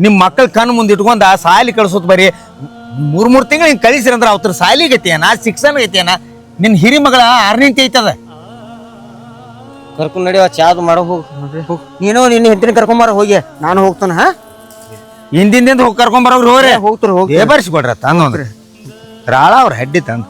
ನಿಮ್ ಮಕ್ಕಳ ಕಣ್ಣು ಮುಂದೆ ಇಟ್ಕೊಂಡ ಸಾಲಿ ಕಳ್ಸೋತ್ ಬರೀ 3 ತಿಂಗಳು ಹಿಂಗ್ ಕಳಿಸಿರ ಅಂದ್ರ ಅವ್ರ ಸಾಲಿ ಗತಿಯನ ಶಿಕ್ಷಣ ಗತಿಯನ. ನಿನ್ ಹಿರಿ ಮಗಳ 6ನೇ ಐತದ, ಕರ್ಕೊಂಡ್ ನಡಿವ ಚಾದು ಮಾಡೋ ಹೋಗ್. ನೀನು ನಿನ್ನ ಹೆಂಡತಿನ ಕರ್ಕೊಂಬಾರ ಹೋಗಿ, ನಾನು ಹೋಗ್ತಾನ. ಹಿಂದಿಂದ ಹೋಗಿ ಕರ್ಕೊಂಡ್ ಬರೋಗ್ರಿ. ಹೋಗ್ರಿ ಹೋಗ್ತಾರ ಹೋಗಿ ಬರ್ಸಿ ಕೊಡ್ರ ತಂದ್ರಿ ರಾಳ ಅವ್ರ ಹೆಡ್ಡಿ ತಂದ್